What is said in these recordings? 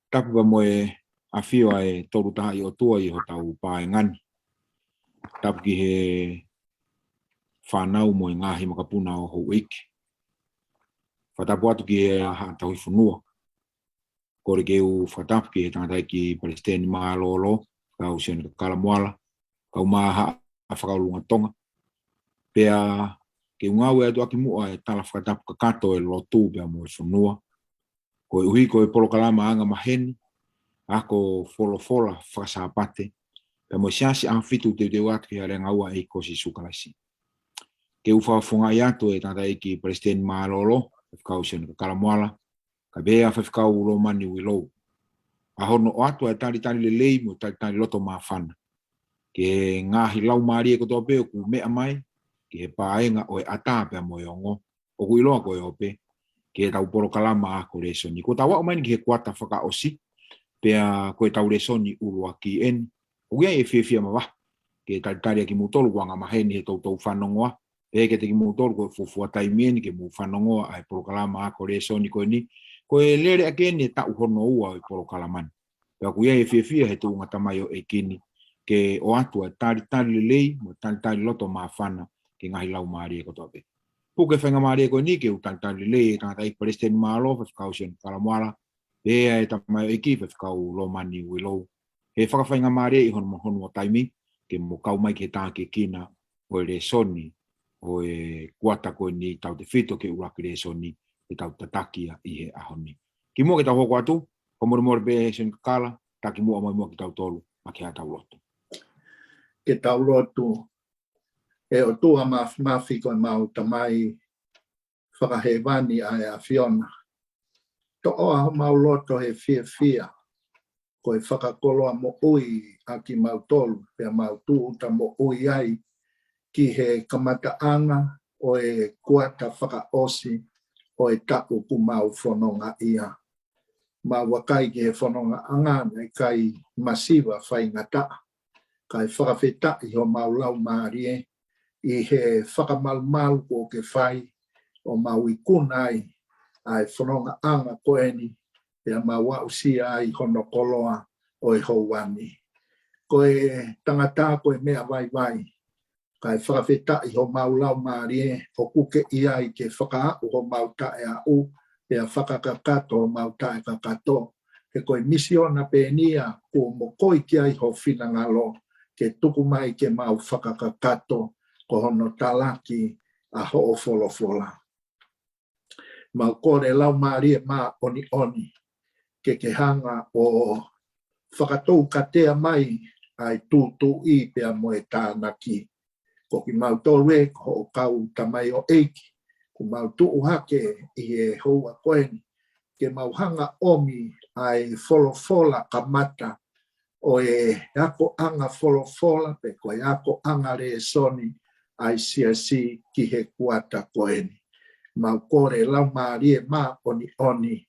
Tapu moe afio ai toru taha i o tua i ho tau paengani. Tapu ki he whanau moe ngahi makapuna o ho wiki. Whatapu atu ki he ha tau i whanua. Kore ke u whatapu ki he tangatai ki Palestine maa lolo, kau sian ka kalamuala, kau maa ha a whakaulunga tonga. Pea ke ungawe atu aki mua e tala whatapu ka kato e lotu pea moe whanua. Ko uhi ko e polo kalama anga maheni, ako folo-fola whakasapate, pea mo siasi ang fitu te watu ki hare ngaua e kosi sukalasi. Ke uwhawhunga i atu e tata ki Palestine maa lolo, kau sian ka kalamuala, ka bea whawhikau ulo mani wilou. Ahono o atu e tali le lei mo tali loto maa whana. Ke ngahi lau maari e kotoa peo ku mea mai, ke he paenga o e ata pea mo e ongo, o ku iloa ko e ope, ke tau polo kalama ako resoni. Ko tawa o maini ki he kuata whaka osi, pea koe tau resoni urua ki en. O kia e whiawhia mawa, ke tari ki mutolu wanga maheni he tau whanongoa, e ke te ki mutolu koe fufua taimieni ke mu whanongoa ai polo kalama ako resoni koe ni, koe lere akeni e tau hono ua i polo kalamani. Pea kuia e whiawhia he tu ungatamai o e kini, ke o atua tari le lei, mo tari loto maa whana, ke ngahi lau maari e kotoa pe. Puke whenga maari e koe ni, ke u tari le lei, e tangata i Palestine maa lo, whakau sian kalamuala, e tamai o iki whakau lo mani wilou. He whakawhainga maari i hono o taimi, ke mo kau mai ke tā ke kina o le soni, o e kuata koe ni tau te whito ke uraki le soni, e tau tatakia i he ahoni. Ki mua ke tau hoko atu, komore be he sen kakala, taki mua mua ki tau tolu, ma ke ha tau loto. Ke tau loto, e o tua mafi koe mau tamai whakahewani ai a Fiona. To oa mau loto he fia, koe whakakoloa mo ui a ki mau tolu, pia mau tuuta mo ui ai, ki he kamataanga o e kuata whakaosi o e taku ku mau whanonga ia. Mau wakai ki he whanonga angana e kai masiwa whaingata, kai whakawheta i ho mau lau maarie, i he whakamalmal o ke whai o mau ikunai ai whanonga anga koeni, pia mau wausia ai hono koloa o e houani. Koe tangata koe mea vai, kai whakawheta i ho mau lau maarie, o kuke ia i ke whaka o ho mau tae a u, pia whakakakato o mau tae kakato, ke koe misiona penia ko mo koi ki ai ho whinangalo, ke tuku mai ke mau whakakakato, ko hono talaki a ho o folofola. Mau kore lau maarie maa oni, ke hanga o whakatou katea mai ai tūtū i pia moe tānaki. Ko ki mau tōre ko o kau tamai o eiki, ko mau tuu hake i e houa koeni, ke mau hanga omi ai folofola kamata o e ako anga folofola pe ko e ako anga re soni ai siasi ki he kuata koeni. Mau kore lau maarie maa oni,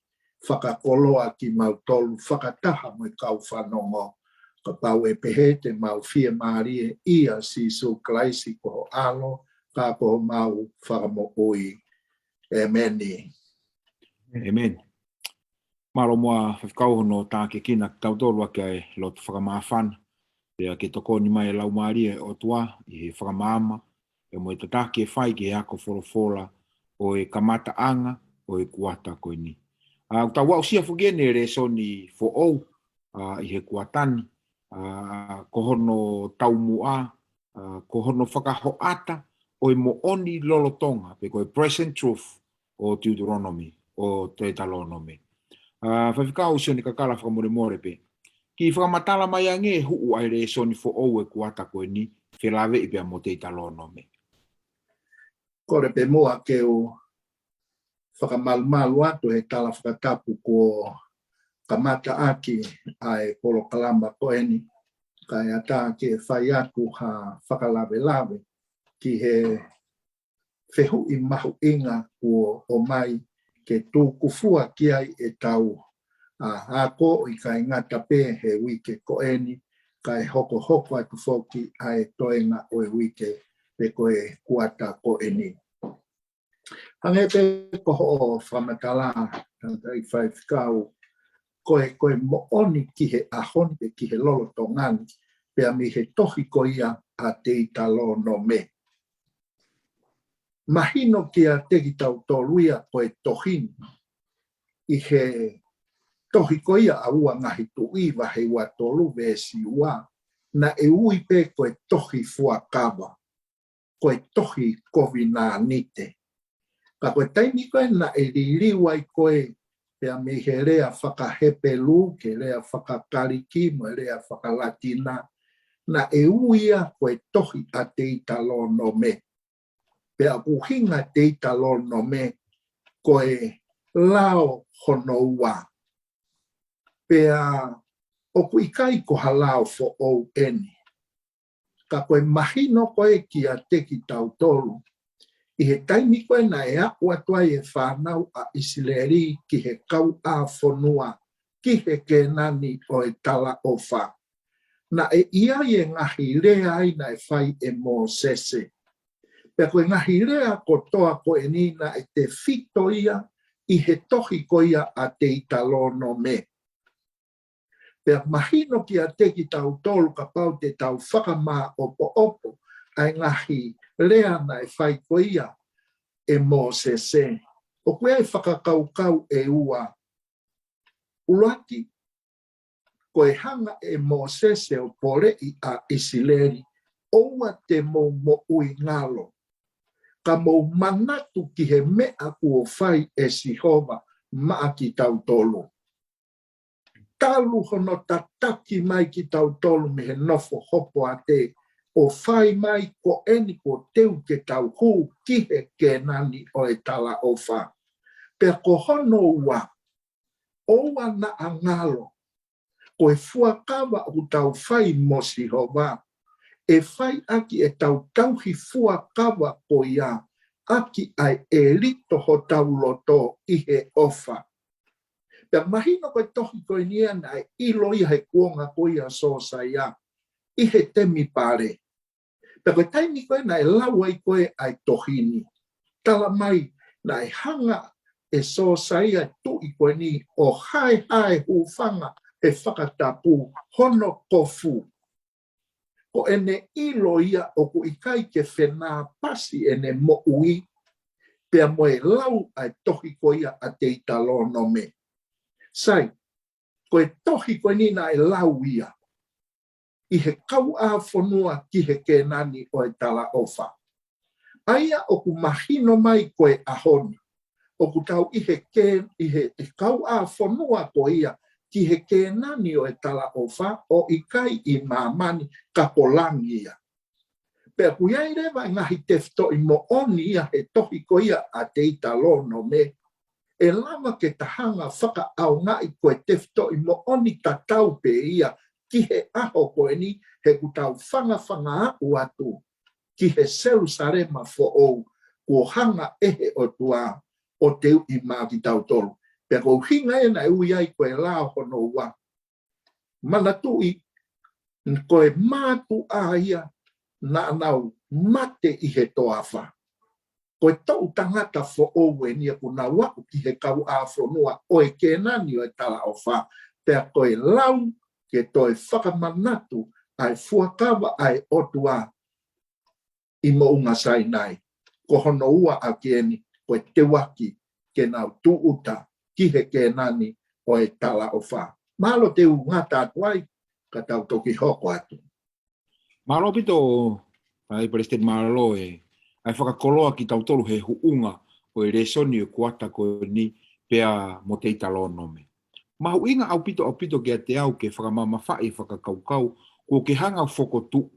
whakakoloa ki mau tolu, whakataha mo kau whanongo, ka pau e pehe te mau fia maarie ia si su klaisi ko alo, ka ko mau whakamo ui. Amen. Amen. Maro moa whakau hono tā ke kina tau tolu ake ai lotu whakamawhana, pea ke toko ni mai lau maarie o tua, i he whakamama, e mo e tatake e whai ke ako folofola, o e kamata anga, o e kuata koe ni. Tau wau sia whugene re soni fo ou, i he kuatani, ko hono tau mua, ko hono whakahoata, o e mo oni lolotonga, pe koe present truth o Deuteronomy, o Tetalonome. Whawhikau sio ni kakala whakamore pe. Ki whakamatala mai ange huu ai re soni fo ou e kuata koe ni, whelave i pia mo Tetalonome. Kore pe moa ke o whakamalmalu atu he tala whakatapu ko kamata aki ai polo kalamba koeni, kai ata ke whai atu ha whakalawe ki he whehu i mahu inga o mai ke tū kufua ki ai e tau. Ako i kai ngata pe he wike koeni, kai hoko ai kufoki ai toenga o e wike pe koe kuata koeni. Hange pe koho o whamatala, i whai whikau, koe mo oni ki he ahon pe ki he lolo tongani pe mi he tohi ko ia a te italo no me. Mahino ki a te ki tau toluia koe tohini i he tohi ko ia a ua ngahi tu iwa he wa tolu vesi ua na e ui pe koe tohi fuakawa koe tohi kovina nite. Ka koe taimi koe na e liliwai koe pea me he rea whakahepelu, ke rea whakakariki, mo rea whakalatina, na e uia koe tohi a te italo no me. Pea uhinga te italo no me, koe lao hono ua. Pea o kui kai ko halao fo o eni. Ka koe mahino koe ki a te ki tau tolu, i he taimi koe na e aku atua e whanau a Isileri ki he kau a whanua, ki he ke nani o e tala o wha. Na e ia e ngahi rea ai na e whai e mō sese. Pea koe ngahi rea ko toa koe ni na e te whito ia i he tohi ko ia a te italo no me. Pea mahino ki a te ki tau tolu ka pau te tau whakamā opo opo, ai ngahi rea na e whai ko ia e mō sese. O koe ai whakakaukau e ua. Ulaki, koe hanga e mō sese o pore i a Isileri, oua te mō mo ui ngalo. Ka mō manatu ki he mea ku o whai e Sihova maa ki tau tolu. Talu hono tataki mai ki tau tolu me he nofo hopo a te o whai mai ko eni ko teu ke tau hu ki he ke nani o e tala o wha. Pea ko hono ua, oua na angalo, ko e fuakawa o tau whai mo Sihova, e whai aki e tau tauhi fuakawa ko ia, aki ai e rito ho tau loto i he ofa. Pea mahino koe tohi koe nia na e ilo ia he kuonga ko ia so sa ia, i he temi pare. Pea koe taimi koe na e lawai koe ai tohini. Tala mai na e hanga e so sa ia tu i koe ni o hai hufanga e whakatapu hono kofu. Ko ene ilo ia o ku ikai ke whenā pasi ene mo ui, pea mo e lau ai tohi ko ia a te italo no me. Sai, koe tohi koe ni na e lau ia. I he kau a whanua ki he ke nani o e tala ofa. Aia o ku mahino mai koe ahoni. O ku tau i he kau a whanua ko ia ki he ke nani o e tala ofa o i kai i mamani kapolangi ia. Pea ku iai rewa ngahi tefto i mo oni ia he tohi ko ia a te italo no me. E lama ke tahanga whaka au ngai koe tefto i mo oni tatau pe ia ki he aho koe ni he kutau whanga aku atu ki he Jerusalema fo ou ko hanga ehe o tua o teu i maa ki tau tolu. Pea ko hinga e na ui ai koe lao hono ua. Mana tui koe mātu a ia na nau mate i he toafa. Koe tau tangata fo ou e nia kuna waku ki he kau a whanua o e ke nani o e tala o wha. Pea koe lau ke toi whakamanatu ai fuakawa ai otua i mo unga sainai. Ko hono ua a kieni koe te waki ke nau tuuta ki he ke nani o e tala o wha. Malo te ngata atuai ka tau toki hoko atu. Malo pito, ai Presidente Malo e ai whakakoloa ki tau tolu he huunga o e resoni o kuata ko ni pea mo te italo nome. Mahu inga au pito ke te au ke whakamama whai whakakaukau ko ke hanga whoko tu.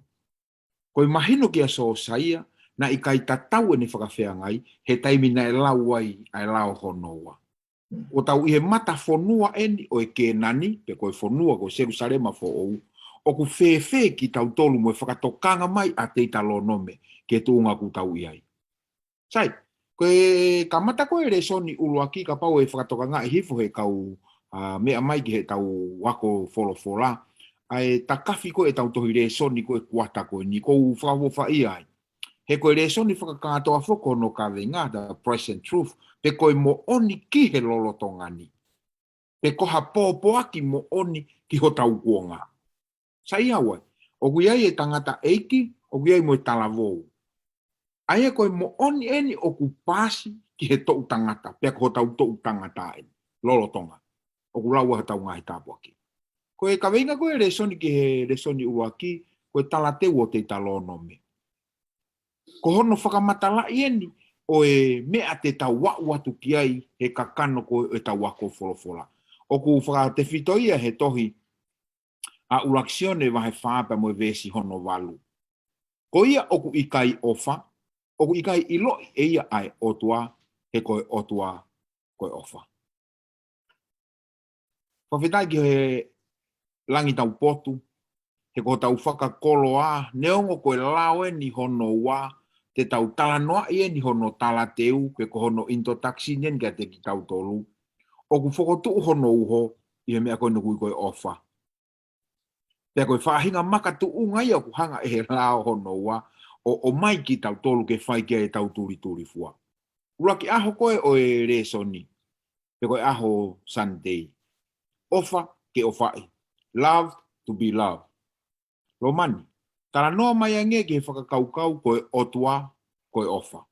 Ko i mahino ki a so saia na i kai tatau e ni whakawhea ngai he taimi na e lau ai ai lau honoa. O tau i he mata whonua eni o e ke nani pe ko e whonua ko Jerusalema fo ou o ku whewhe ki tau tolu mo e whakatokanga mai a te italo nome ke tūnga ku tau iai. Sai, koe kamata koe re soni uluaki ka pau e whakatokanga e hifo he kau mea mai ki he tau wako wholofola. Ai takafi koe e tau tohi re soni koe kuata koe ni kou whakawofa iai. He koe re soni whakakatoa whoko no ka venga, the present truth, pe koe mo oni ki he lolotongani. Pe koha pōpō aki mo oni ki ho tau kuonga. Sai awe, o kuiai e tangata eiki, o kuiai mo e talavou. Aia koe mo oni eni o ku pasi ki he tau tangata, pe ko tau tau tangata eni. Lolo tonga. O ku lau ha tau ngahi tāpu aki. Koe ka weinga koe resoni ki he resoni uaki, koe talate o te talono me. Ko hono whakamatala eni, o e mea te tau watu ki ai, he kakano koe e tau wako wholofola. O ku whakate whitoia he tohi, a uraksione wahe whāpa mo e vesi hono walu. Ko ia o ku ikai ofa, o ku ikai iloi e ia ai otua, he koe otua koe ofa. Whawhetai ki he langi tau potu, he ko tau whakakolo a, neongo koe lawe ni hono wā, te tau talanoa ia ni hono tala teu, pe ko hono into taxi nien kia te ki tau tolu. O ku whakotu hono uho, i he mea koe nukui koe ofa. Pea koe whahinga maka tu ungai o ku hanga e he lao hono wā, o mai ki tau tolu ke whai kia e tau turi fua. Uraki aho koe o e resoni, pe koe aho Sunday. Ofa ke ofai. Love to be loved. Romani, tara noa mai ange ke whakakaukau koe otua, koe ofa.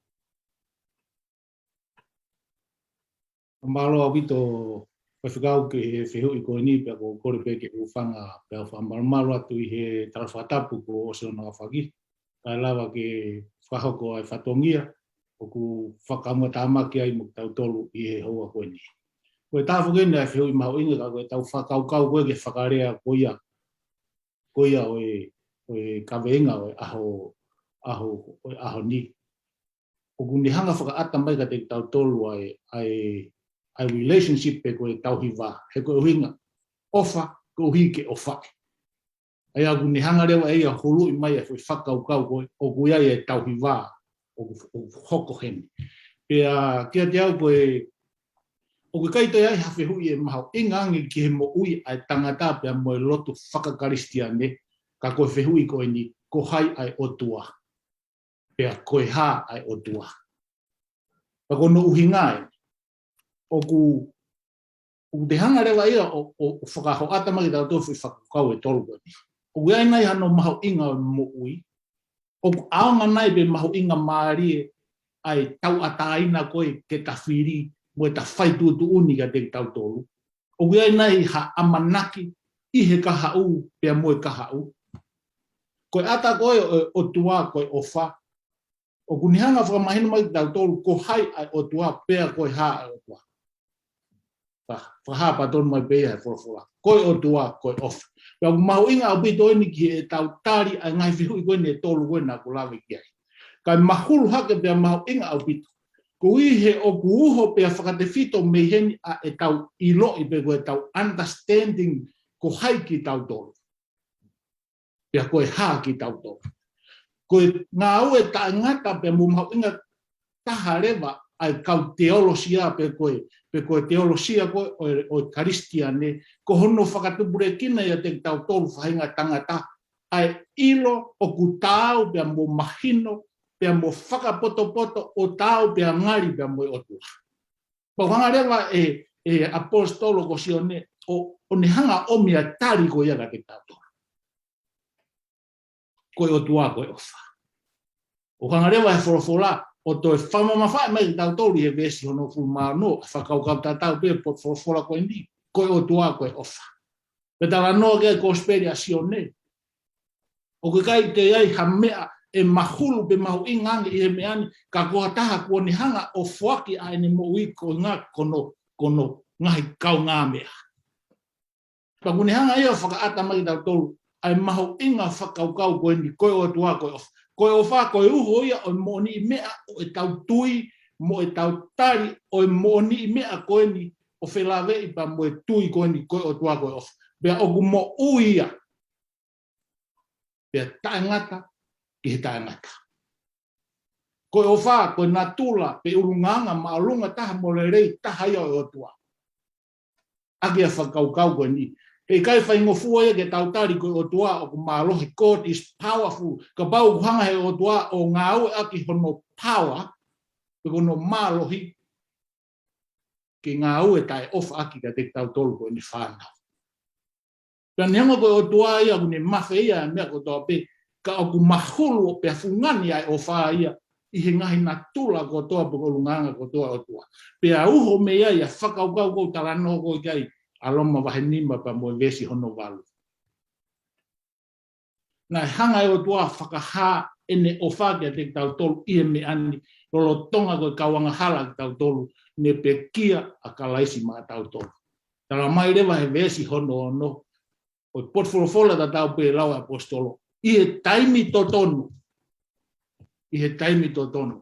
Malo abito whakau ke he whihui koe ni pia ko kore pe ke uwhanga pia whamalo atu i he tarawhatapu ko o seo nga whaki. Kai lawa ke whahoko ai whatongia o ku whakaunga tāmaki ai mo tau tolu i he hoa koe ni. Koe tāwhu kene ai whihui maho inga ka koe tau whakaukau koe ke whakarea koia. Koia o e kaweinga o e aho ni. O ku ni hanga whakaata mai ka te tau tolu ai relationship pe koe tau hiwa. He koe uhinga ofa, koe uhi ke ofa. Ai a ku ni hanga rewa e a hulu i mai a koe whakaukau koe o ku iai e tau hiwa o hoko heni. Pea kia te au koe o koe kaito iai hawhi hui e maho ingangi ki he mo ui ai tangata pea mo e lotu whakakaristia ne ka koe whihui koe ni ko hai ai otua. Pea koe ha ai otua. Pa kono uhingai, o ku te hanga rewa ia o whakaho atamaki tau tofu i whakakau e tolu koe ni. O ku nai hano maho inga o mo ui, o ku aonga nai be maho inga maari ai tau ataina koe ke ta whiri mo e ta whaitu tu uni ka te tau tolu. O ku nai ha amanaki i he kahau pea mo e kahau. Koe ata koe o tua koe ofa. O kunihanga whakamahina mai tau tolu ko hai ai o tua pea koe ha ai o tua. Whaha patonu mai pea hai whorofora. Koe o tua koe ofa. Pea mahu inga au pito eni ki e tau tari ai ngai whihui koe ni e tolu koe na ko lawe ki ai. Kai mahulu hake pea mahu inga au pito. Ko he o kuuho pea whakate fito me heni a e tau ilo i pe koe tau understanding ko hai ki tau tolu. Pea koe ha ki tau tolu. Koe ngā au e ta ngata pe mumau inga taha rewa ai kau teolosia pe koe teolosia koe o karistiane ko hono whakatupure kina ia te tau tolu whahinga tangata ai ilo o ku tau pe mo mahino pe mo whakapoto o tau pe ngari pe mo otua. Pawhanga rewa e apostolo ko sione o ne hanga omia tari ko ia ka te tau tolu. Koe o tua koe ofa. O kangarewa he whorofora, o toi whamamawhai mai tau tōri he vesi hono whumā no, whakaukau tātau pē po whorofora koe ni, koe o tua koe ofa. Pe tala noa kia kosperia sione. O ke kai te iai ha mea e mahulu pe mahu ingangi i he meani, ka koha taha kua ni hanga o whaki ai ni mo ui ko ngā kono ngahi kau ngā mea. Pa kuni hanga ia whakaata mai tau tōru, ai maho inga whakaukau koe ni koe o tua koe ofa. Koe ofa koe uho ia o mo ni mea o e tau tui, mo e tau tari, o e mo ni mea koe ni o whelawe i pa mo e tui koe ni koe o tua koe ofa. Pea o ku mo uia. Pea taengata ki he taengata. Koe ofa koe natula pe urunganga ma alunga taha mo le rei taha ia o tua. Aki a whakaukau koe ni. E kai whaingo fua ia ke tautari koe o tua o ku mālohi. God is powerful. Ka pau kuhanga he o tua o ngā ue aki hono power. Pe kono mālohi. ke ngā ue tae ofa aki ka te tautolu ko ni whānau. Pea neango koe o tua ia kune mawhe ia mea ko toa pe ka oku mahulu o pea fungani ai o whaa ia i he ngahi na tula ko toa pukolunganga ko toa o tua. Pea uho me ia ia whakaukau ko talano ko kai aloma wahe nima pa mo vesi hono walu. Nai hanga o tua whakaha ene o whake te tautolu i me ani lolo tonga ko kawanga hala ki tautolu ne pe kia a kalaisi maa tautolu. Tala mai rewa he vesi hono ono o potfolofola ta tau pe lau apostolo. I he taimi totonu. I he taimi totonu.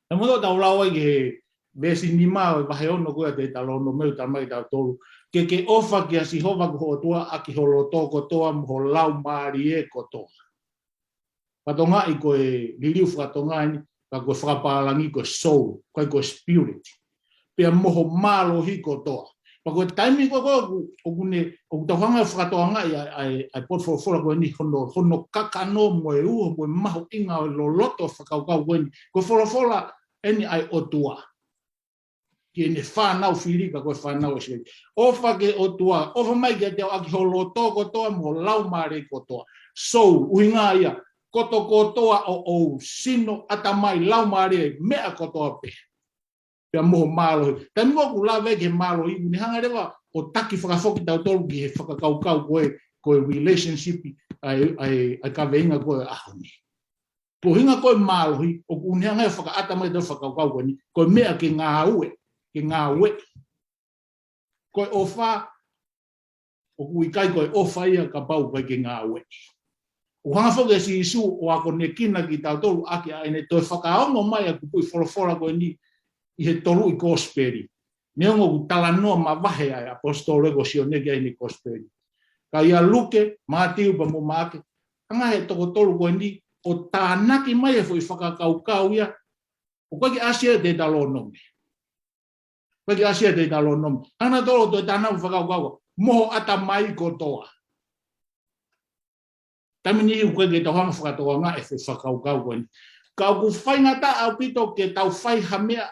Na muto tau lau ai ke vesi ni maa wahe ono koe te talono meu tamai tautolu. Ke ofa ki a sihova ko tua aki holo toko toa mo lau maari e ko toa. Patonga i koe liliu whakatonga ni ka koe whakapalangi koe soul, koe spirit. Pea moho malo hi ko toa. Pa koe taimi koe o tawhanga whakatoanga ai potfolofola koe ni hono kakano mo e ua mo e maho inga o lo loto whakaukau koe ni. Koe folofola eni ai o tua. Ki ene whanau whirika koe whanau e siri. Ofa ke o tua, ofa mai ke te aki holo toko toa mo lau maare ko toa. So, uhinga ia, koto kotoa o sino atamai lau maare mea kotoa pe. Pea moho malo. Tami moku la veke malo i ni hanga rewa o taki whakafoki tau tolu ki he whakakaukau koe relationship ai ka veinga koe ahoni. Po hinga koe malo hi o ni hanga whakaatamai tau whakaukau koe ni koe mea ke ngā ue. Ke ngā ue. Koe ofa o kui kai koe ofa ia ka pau koe ke ngā ue. O hanga whoke si isu o ako ne kina ki tau tolu aki a ene toi whakaongo mai a kupui wholofora koe ni i he tolu i kosperi. Neongo ku talanoa ma wahe ai apostolo ego si o negi ai ni kosperi. Ka ia luke, mātiu pa mo maake, anga he toko tolu koe ni o tānaki mai e fui whakakaukau ia, o koe ki asia te talo nome. Koe ki asia te talo nome. Hana tolo toi tānaku whakaukau, moho ata mai ko toa. Tamini iu koe ke tau hanga whakatoa ngā e fui whakaukau koe ni. Ka ku whainga ta au pito ke tau whai hamea,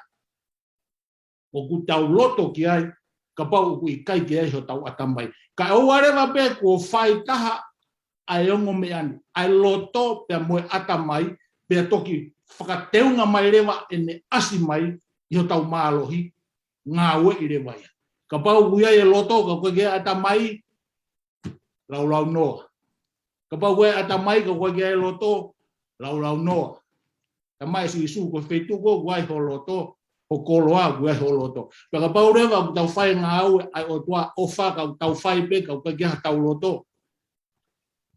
o ku tau loto ki ai, ka pau ku i kai ki ai ho tau atamai. Ka o arewa pe ku o whai taha ai ongo me ani. Ai loto pe moe atamai, pe toki whakateunga mai rewa ene asi mai i ho tau maalohi, ngā ue i rewa ia. Ka pau ku iai e loto ka koe ke atamai, lau noa. Ka pau ku iai atamai ka koe ke ai loto, lau noa. Ka mai si isu ko whetuko ku ai ho loto, o koloa ku ai ho loto. Ka pau rewa ku tau whai ngā ue ai o tua ofa ka tau whai pe ka koe ke tau loto.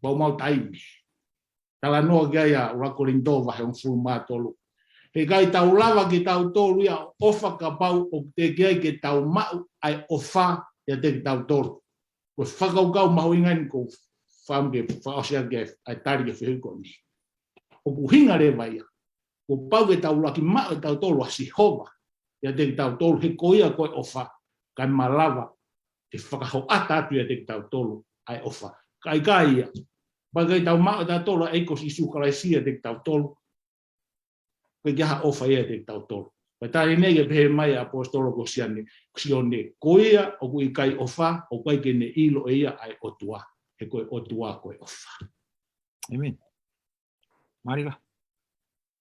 Pau mau taimi. Tala noa ki ai a Rakorindo wahe un fulu mātolu. He kai tau lava ki tau tolu ia ofa ka pau o te ki ke tau mau ai ofa ia te ki tau tolu. Ko whakaukau mahu ingani ko whamke whaosia ke ai tari ke whihuko ni. O ku hinga rewa ia. Ko pau ke tau laki mau e tau tolu a Sihova. Ia te ki tau tolu he koia koe ofa. Kai malawa te whakaho atatu ia te ki tau tolu ai ofa. Kai ia. Bagai tau mau tau tolu eikos isu kalaisia te tau tolu. Koe kiaha ofa ia te tau tolu. Pai tari nege pehe mai apostolo ko siane. Sione koia o kui kai ofa o kai kene ilo e ia ai otua. He koe otua koe ofa. Amen. Marila.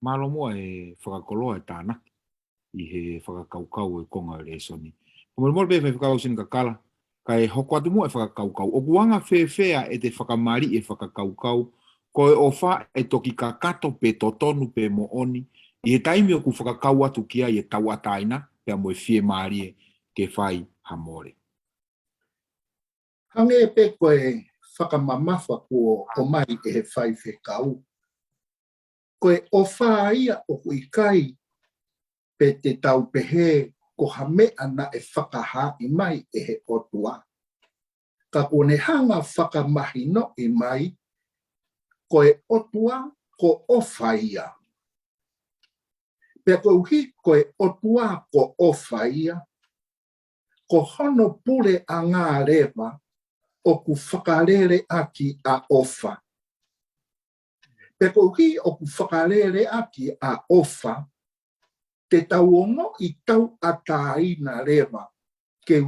Malo mua e whakakoloa e tāna. I he whakakaukau e konga e soni. O mora pe whakakau sini ka kala. Kai hoko atu mua e whakakaukau. O kuanga whewhea e te whakamari e whakakaukau. Koe o wha e toki ka kato pe totonu pe mo oni. I he taimi o ku whakakau atu kia i e tau ataina. Pea mo e whie maari e ke whai hamore. Hange e pe koe whakamamafa kua o mai e he whai whekau. Koe o wha ia o kui kai pe te tau pehe ko hame ana e whakaha i mai e he otua. Ka kone hanga whakamahino i mai koe otua ko o whaia. Pea koe uhi koe otua ko o whaia. Ko hono pure a ngā rewa o ku whakarere aki a ofa. Pea koe uhi o ku whakarere aki a ofa. te tauongo I tau ataina rewa, ke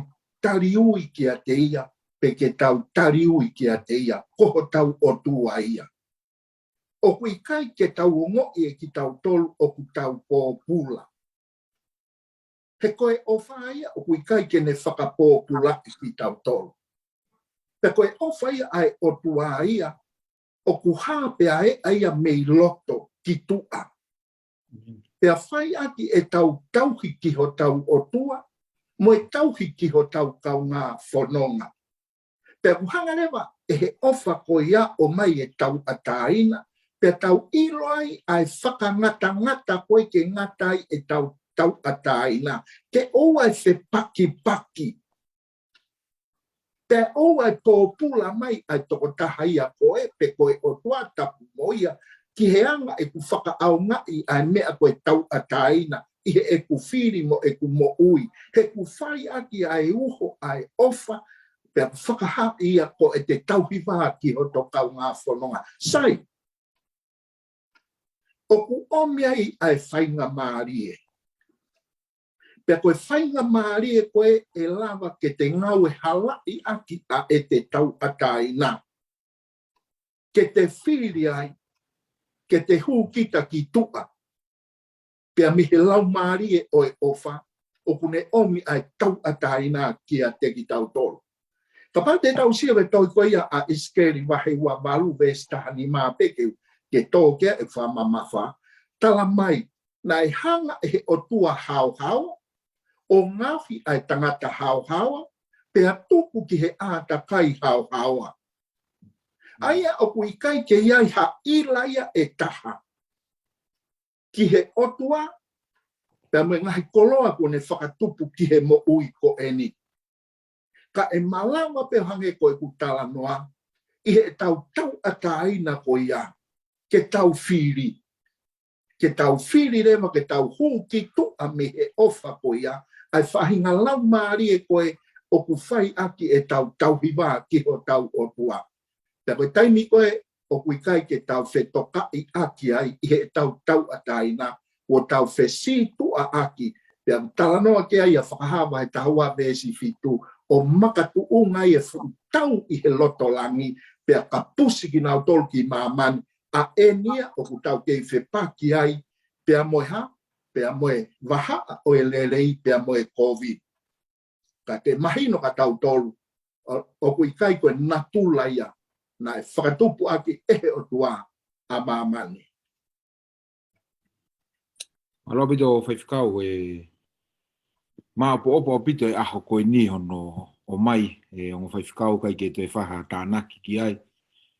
tariui ki a te ia, pe ke tau tariui ki a te ia, koho tau o tua ia. O kui kai ke tauongo I ki tau tolu o ku tau pōpula. He koe o whaia o kui kai ke ne whakapōpula ki tau tolu. Pe koe o whaia ai o tua ia, o ku hape ai aia mei loto ki tua. Pe a whai aki e tau tauhi ki ho tau o tua, mo e tauhi ki ho tau kau ngā whanonga. Pe a kuhanga rewa e he ofa ko ia o mai e tau ataina, pe tau iloai ai whakangata koe ke ngatai e tau ataina. Ke oa e se paki. Pe oa e pōpula mai ai toko tahaia koe, pe koe o tua tapu moia, ki he anga e ku whakaaungai ai mea koe tau ataina, I he e ku whiri mo e ku mo ui. He ku whai aki ai uho ai ofa, pe a whakaha ia ko e te tauhiwa ki ho to kau ngā whanonga. Sai, o ku omia I ai whainga maari e. Pe koe whainga maari e koe e lava ke te ngau e halai aki a e te tau ataina. Ke te whiri ai, ke te hūkita ki tua. Pe a mihe lau maari e oe ofa, o kune omi ai tau ataina ki a te ki tau tolu. Ka pā te tau sia we toi koia a iskeri wahe ua walu vestahani mā pekeu ke tōkea e whamamafa, tala mai, nai hanga e he o tua hau, o ngawhi ai tangata hau, pe a tuku ki he āta kai hau. Aia o kui kai ke iai ha ilaia e taha. Ki he otua, pe a me ngahi koloa kone whakatupu ki he mo ui ko eni. Ka e malawa pe hange koe ku tala noa, I he tau ataina ko ia, ke tau whiri. Ke tau whiri rewa, ke tau hūki tu a me he ofa ko ia, ai whahinga lau maari e koe o ku whai aki e tau hiwa ki ho tau otua. Pe koe taimi koe o kui kai ke tau whetoka I aki ai, I he tau ataina, o tau whesitu a aki, pe a talanoa ke ai a whakahawa he tahua vesi fitu, o makatu ungai e tau I he lotolangi, pe a kapusi ki nau tolu ki mamani, a enia o ku tau kei whepaki ai, pe a moe ha, pe a moe waha o e lelei, pe a moe COVID. Ka te mahino ka tau tolu, o kui kai koe natulaia, na e whakatupu aki ehe o tua a mamani. Alo pito whaiwhikau e maa po opo pito e aho koe ni hono o mai e ongo whaiwhikau kai ke te whaha tānaki ki ai.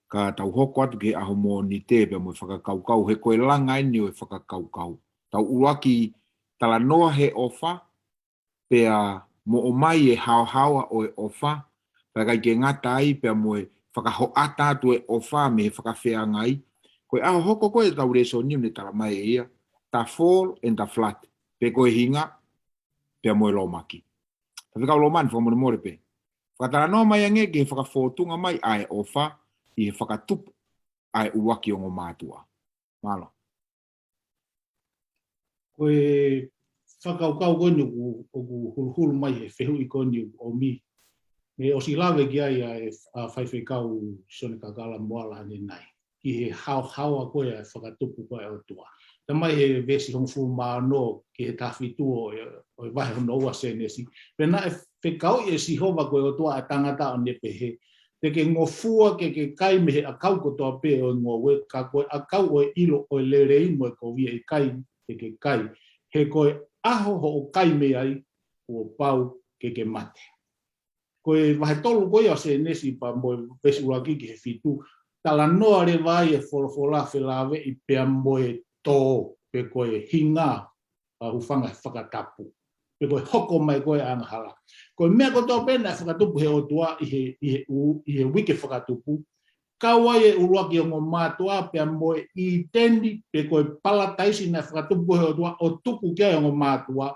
Ka tau hoko atu ke aho mo ni te pe mo whakakaukau. He koe langa ini o e whakakaukau. Tau uaki tala noa he ofa pe a mo o mai e hao o e ofa. Pe kai ke ngata ai pe mo e whakaho ata atu e ofa me he whakawhea ngai. Koe aho hoko koe tau reso ni ne tala mai e ia. Ta fall and ta flat. Pe koe hinga pe mo e lo maki. Ta whikau lo mani whamore more pe. Whakatala noa mai ange ke whakawhotunga mai ai ofa I he whakatupu ai uwaki o ngō mātua. Malo. Koe whakaukau koe o ku hulu mai he whehu I koe o mi. Me o si lawe ki ai a whaiwhekau sone kakala moala ane nai. Ki he hau koe a whakatupu koe o tua. Ta mai he vesi hong fu māno ki he tawhitu o e wahe hono ua senesi. Pena e whekau I e si hova koe o tua a tangata o nepe he. Te ke ngofua ke kai me he akau ko toa pe o ngowe, ka koe akau o ilo o lerei mo e kovia I kai te ke kai. He koe aho ho o kai me ai o pau ke mate. Koe wahe tolu koe o se nesi pa mo vesi uraki ki he fitu. Tala noa re vai e wholofola whelawe I pea mo e tō pe koe hinga a hufanga whakatapu. Pe koe hoko mai koe angahala. Koe mea kotoa pena whakatupu he o tua I he wike whakatupu. Kaua e uruaki o ngō mātua pea moe I tendi pe koe palataisi na whakatupu he o tua o tuku kia o ngō mātua.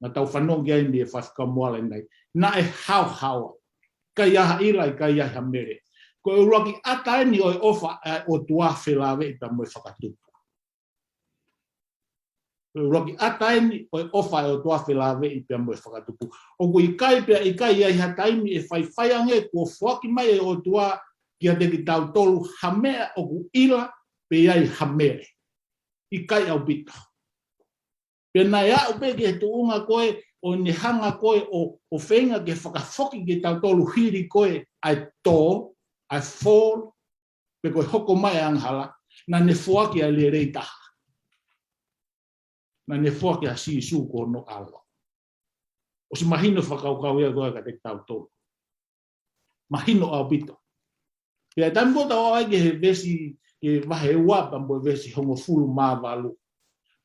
Na tau whanong kia ni e whafika moale nei. Na e hau. Kai aha ilai, kai aha mere. Koe uruaki ataeni o e ofa o tua whelawe I pea moe whakatupu. roki ataini o ofa o tua whelave i pia mo e whakatupu. O ku i kai pia i kai ai hataimi e whai ange kua whaki mai o tua kia te ki tau tolu hamea o ku ila pe ai hamere. I kai au pita. Pia nai au pe ki he tuunga koe o ni hanga koe o whenga ke whakafoki ki tau tolu hiri koe ai tō, ai fall, pe koe hoko mai anghala, na ne fuaki a le rei taha. Na ne fuaki a si su ko no alo. O si mahino whakaukau ia koe ka te tau tolu. Mahino au pito. Pia tambo tau ai ke he vesi, ke wahe wapa mo vesi hongo fulu māwalu.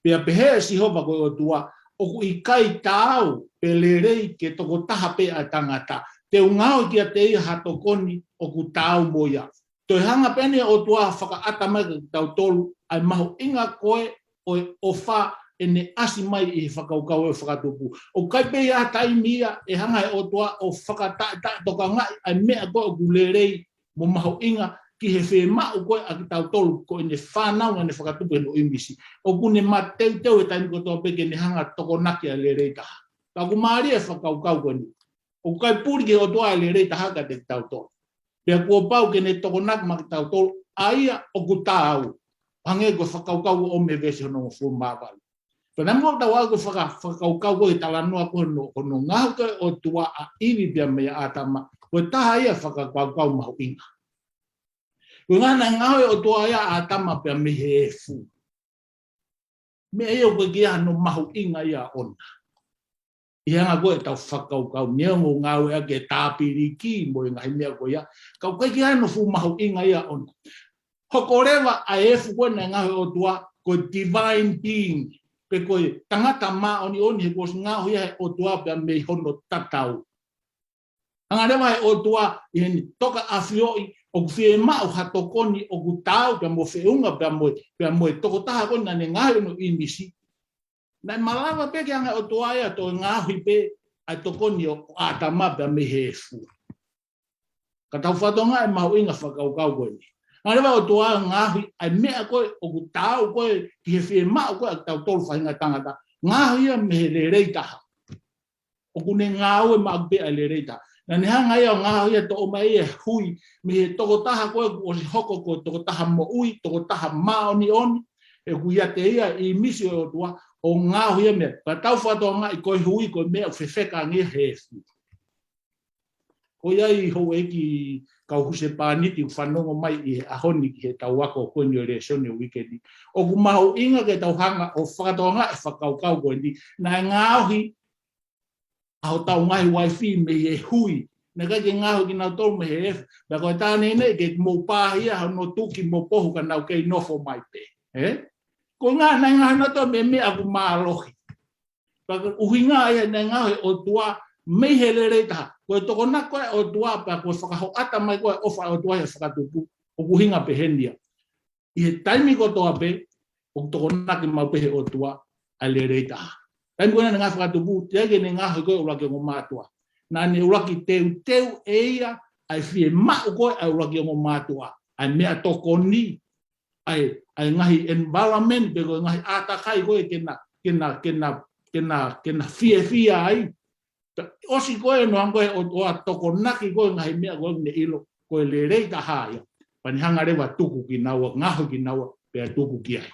Pia pehe si hova koe o tua, o ku i kai tāu pe le rei ke toko taha pe a tangata. Te ungao ki a te ia hatokoni o ku tāu moia. Toi hanga pene o tua whakaata mai ka tau tolu, ai mahu inga koe o wha e ne asi mai i whakaukau e whakatupu. O kai pe ia taimia e hanga e o tua o whakata toka ngai ai mea koe o ku le rei mo mahu inga ki he whe mau koe a ki tau tolu ko ne whanau nga ne whakatupu e no imisi. O ku ne mateu teu e taimi kotoa peke ne hanga toko naki a le rei taha. Ka ku maari e whakaukau koe ni. O kai puri ke o tua e le rei taha ka te tau tolu. Pea kua pau ke ne toko naki ma ki tau tolu aia o ku tāu. Hange koe whakaukau o me vesi hono fu māwali. Pena mo tau au koe whakaukau koe talanoa koe no ngahu koe o tua a iwi pia mea atama. Koe taha ia whakaukau mahu inga. Koe ngana ngawe o tua ia atama pia me he fu. Me eo koe kia no mahu inga ia ona. Ianga koe tau whakaukau neongo ngawe ake tāpiriki mo inga himea koe ia. Kau koe kia no fu mahu inga ia ona. Hoko rewa a efu koe na ngawe o tua koe divine being. Pe koe tangata maa oni he koe ngawe ia o tua pia me hono tatau. Anga rewa he o tua i heni toka afioi o ku whie mau hatokoni o ku tau pia mo whiunga pia mo e toko taha koni na ne ngawe no imisi. Nai malawa pe ki anga o tua ia to ngawe pe ai tokoni o atama pia me he fu. Ka tau whatonga e mau inga whakaukau koe ni. Anga rewa o tua ngawe ai mea koe o ku tau koe ki he whie mau koe a tau tolu whahinga tangata. Ngawe ia me he le rei taha. O ku ne ngawe mau pe ai le rei taha. Na ni hanga ia ngaho ia to o mai e hui me he toko taha koe o si hoko koe toko taha mo ui, toko taha maoni oni, e ku ia te ia i misi o tua o ngaho ia mea. Ka tau whato nga i koe hui koe mea whewheka nge he fu. Ko ia i ho eki kau huse pāniti whanongo mai i he ahoni ki he tau wako koe ni o rea sione o wikendi. O ku maho inga ke tau hanga o whakato nga e whakaukau koe ni. Na ngaohi aho tau ngai wifi me he hui. Na kai ke ngaho ki nau tolu me he efu. Na koe tāne nei ke mō pāhia hau no tuki mō pohu ka nau kei nofo mai pe. Ko ngā nai ngaho na tō me mea ku mālohi. Paka uhi ngā ia nai ngaho o tua mei he le rei taha. Koe toko na koe o tua pa koe whakaho ata mai koe ofa o tua he whakatupu. O kuhinga pe hendia. I he taimi ko toa pe o toko na ki mau pehe o tua a le rei taha. Kai koe na ngā whakatupu, te ake ne ngā hoi koe uraki o ngō mātua. Nā ne uraki teu eia, ai whie mau koe ai uraki o ngō mātua. Ai mea toko ni, ai ngahi environment, pe koe ngahi ātakai koe kena whie ai. Osi koe no angoe o a toko naki koe ngahi mea koe ne ilo, koe le rei taha ia. Pani hanga rewa tuku ki naua, ngaho ki naua, pe a tuku ki ai.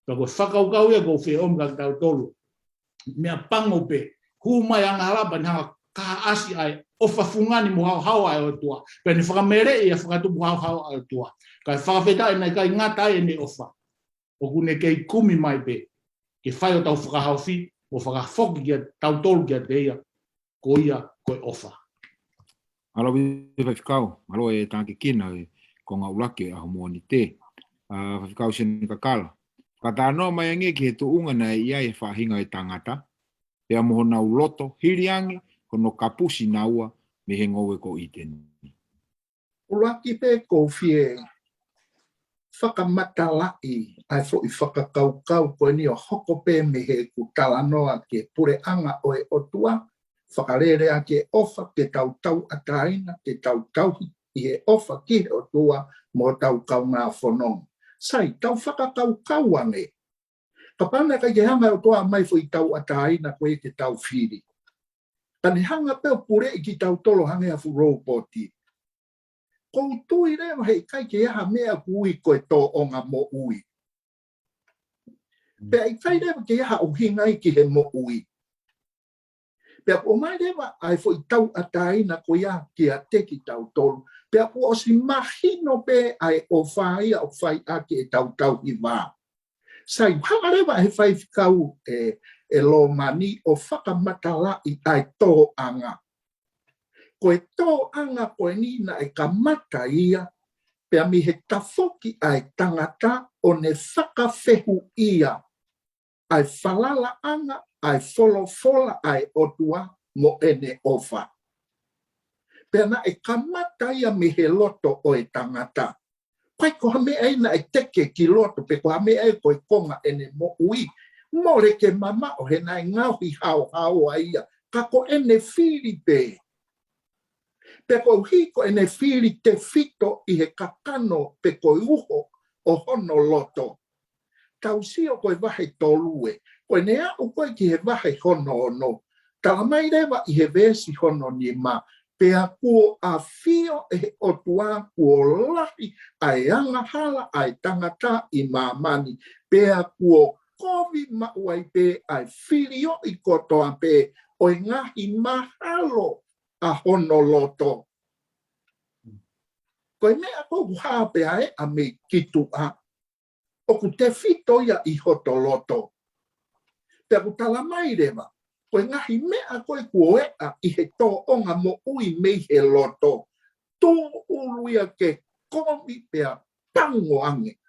Ka koe whakaukau ia koe whie omga ki tau tolu. Mea pango pe, hu mai anga halapa ni hanga ka asi ai, o whafungani mo hau ai o tua. Pea ni whakamere ia whakatupu hau ai o tua. Kai whakawheta e nei kai ngata e ne ofa. O kune kei kumi mai pe, ke whai o tau whakahauwhi, o whakafoki kia tau tolu kia te ia, ko ia koe ofa. Alo whawhikau, alo e tāke kina ko ngā ulake a homoani te. Whawhikau sene kakala. Ka tānoa mai ange ki he tuunga nei ia e whahinga e tangata. Pea moho nau loto, hiriangi, kono kapusi naua, me he ngowe ko i teni. Uraki pe ko whie whakamatalai ai fo i whakakaukau koe ni o hoko pe me he ku talanoa ke pure anga o e otua, whakarere a ke ofa ke tau ataina, ke tau i he ofa ki he otua mo tau kau ngā whanong. Sai, tau whakakaukau ange. Kapana ka hanga o toa mai foi tau atai na koe ke tau whiri. Tani hanga peo pure i ki tau tolo hanga a fu roboti. Kou tui rewa hei kai ke aha mea kui koe tō onga mo ui. Pea i kai rewa ke aha o hingai ki he mo ui. Pea o mai rewa ai foi tau atai na koe a ki a te ki tau tolo. Pea o si mahino pe ai o whaia o whai a ki e tau tau i wā. Sai hanga rewa he whai whikau e lo mani o whakamatala i ai tō anga. Koe tō anga koe ni na e kamata ia, pea mi he tafoki ai tangata o ne whakawhehu ia. Ai whalala anga, ai wholofola ai otua mo ene ofa. Pea na e kamata ia mi he loto o e tangata. Pai ko hame ai na e teke ki loto, pe ko hame ai koe konga ene mo ui. Mo reke mama o he nai ngauhi hao hao aia, ka ko ene Filipe. Pe ko hiko ene whiri te fito i he kakano pe ko uho o hono loto. Tau sio koe wahe tolue. Koe nea o koe ki he wahe hono ono. Tala mai rewa i he vesi hono ni ma. Pea kuo a fio e o tua kuo lahi ai anga hala ai tangata i mamani. Pea kuo kovi mauai pe ai whirio i kotoa pe o ngahi mahalo a hono loto. Koe mea kou hapea e a me kitu a. O ku te fito ia i hoto loto. Pea ku tala mai rewa. Koe ngahi mea koe kua a i he tō onga mo ui mei he loto. Tō uruia ke komi pea pango ange.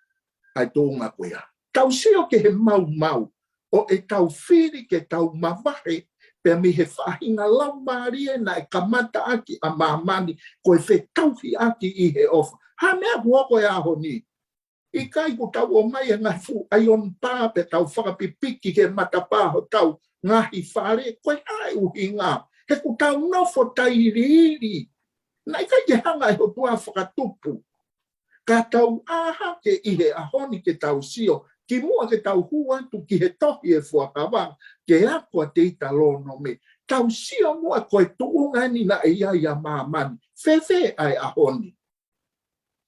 Ai tō ngā koe a. Tau sio ke he mau mau. O e tau whiri ke tau mawahe. Pea mi he whahinga lau marie na e kamata aki a mamani koe whe tauhi aki i he ofa. Ha mea hua koe aho ni. I kai ku tau o mai e ngai fu ai on pā pe tau whakapipiki ke matapāho tau ngahi whare koe ai uhi ngā. He ku tau nofo tairiri. Nai kai ke hanga e ho tua whakatupu. Ka tau aha ke i he ahoni ke tau sio. Ki mua ke tau hua tu ki he tohi e fuakawa, ke akua te ita lono me. Tau sio mua koe tuunga ni na e ia ia mamani. Fefe ai ahoni.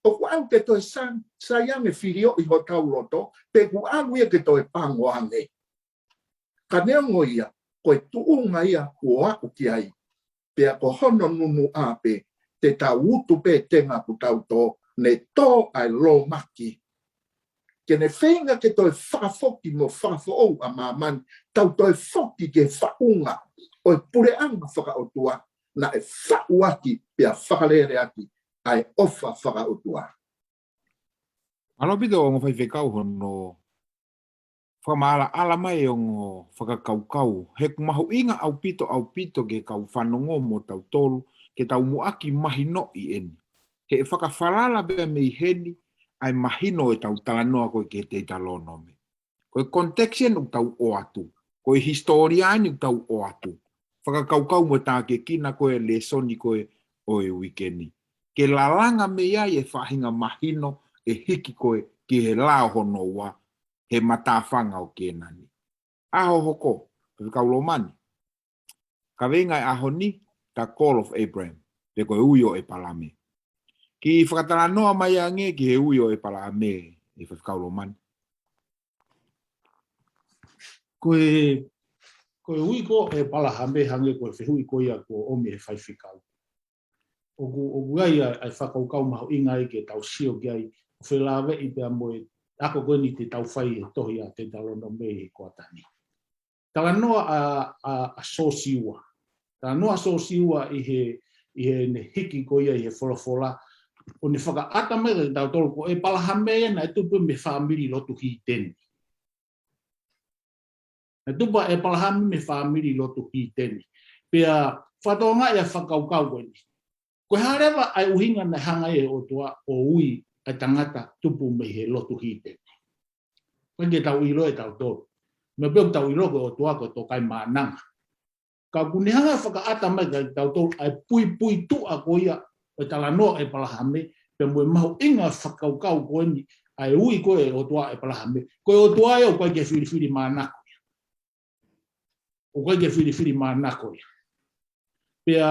O ku au ke toi sayang e whirio i ho tau loto, pe ku au ia ke toi pango ange. Ka neongo ia, koe tuunga ia kua aku ki ai. Pe ako hono nunu ape, te tau utu pe tenga ku tau to, ne to ai lo maki. Kene whenga ke toi whakafoki mo whakafo a mamani, tau toi foki ke whaunga, o pure anga whakaotua, na e whauaki pia whakarere aki, ai ofa whakaotua. Alo pito o ngawhai whekau hono whamaala ala mai o ngō whakakaukau. He kumahu inga au pito ke kau whanongo mo tau tolu, ke tau muaki mahino i eni. He whakawhalala bea mei heni, ai mahino e tau talanoa koe ke te talono me. Koe konteksen u tau o atu. Koe historiani u tau o atu. Whakakaukau mo tā ke kina koe le soni koe o e wikeni. Ke lalanga me ia e whahinga mahino e hiki koe ki he lao hono ua he matawhanga o kenani. Aho hoko, whikaulo mani. Ka venga e aho ni, ta Call of Abraham, pe koe uio e palame. Ki whakatalanoa mai ange ki he uio e palame e whikaulo mani. Koe uiko e palahame hange koe whihui koe ia ko omi e whaiwhikau. Ogu ai ai whakaukau maho inga i ke tau sio ki ai o whelawe i pia moe ako koe ni te tau whai e tohi a te talono me e koatani. Tala noa a sosiua. Tala noa sosiua i he ne hiki koe ia i he wholafola. O ne whakaata mai ke tau tolu ko e palahame e na e tupu me whaamiri lotu hi teni. E tupa e palahame me whaamiri lotu hi teni. Pea whatonga ia whakaukau koe ni. Koe harewa ai uhinga na hanga e o tua o ui ai tangata tupu me he lotu hite. Koe ke tau iro e tau tōru. Me peo tau iro koe o tua koe tō kai mānanga. Ka kune hanga whakaata mai kai tau tōru ai pui tu a koe ia o tala noa e palahame pe moe mahu inga whakaukau koe ni ai ui koe o tua e palahame. Koe o tua e o koe ke whiriwhiri mānako. O koe ke whiriwhiri mānako. Pea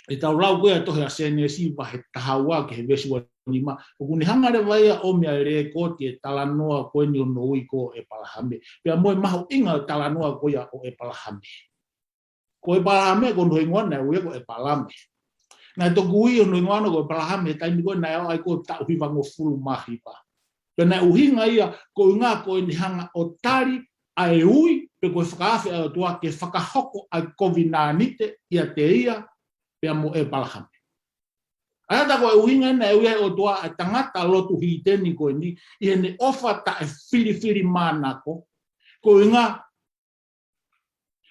e tau rau koe a tohe a CNSI wa he tahaua ke he vesi wa nima. O kune hangare vai a o mea re koti e talanoa koe ni o no ui ko e palahame. Pea moe maho inga talanoa koe o e palahame. Ko e palahame ko no ingoana e ue ko e palahame. Na to kui o no ingoana ko e palahame tai ni koe na eo ai ko tau hiwango fulu mahi pa. Pea na uhinga ia ko inga ko ni hanga o tari a e ui pe ko e whakaafi a tua ke whakahoko a COVID-19 ia te ia pea mo e palahame. Aia ko e uhinga na e ue o tua a tangata lotu hiteni ko ni i ne ofa ta e whiriwhiri mānako ko inga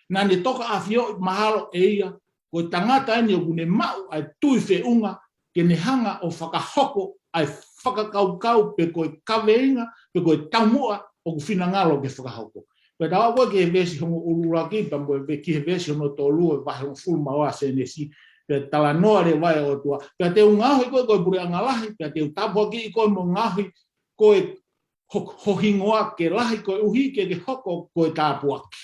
na ne toka awhio mahalo e ia ko tangata eni o kune mau ai tui whiunga ke ne hanga o whakahoko ai whakakaukau pe koe kaweinga pe koe taumua o ku whinangalo ke whakahoko. Pe tawa koe ke he vesi hongo ururaki pa mo e ki he vesi hono tō lua vahe o fulmawa CNSI pe tala noa re vai o tua. Pe te ungahui koe koe pure angalahi pe te utapo ki koe mo ngahui koe hohingoa ke lahi koe uhi ke hoko koe tāpuaki.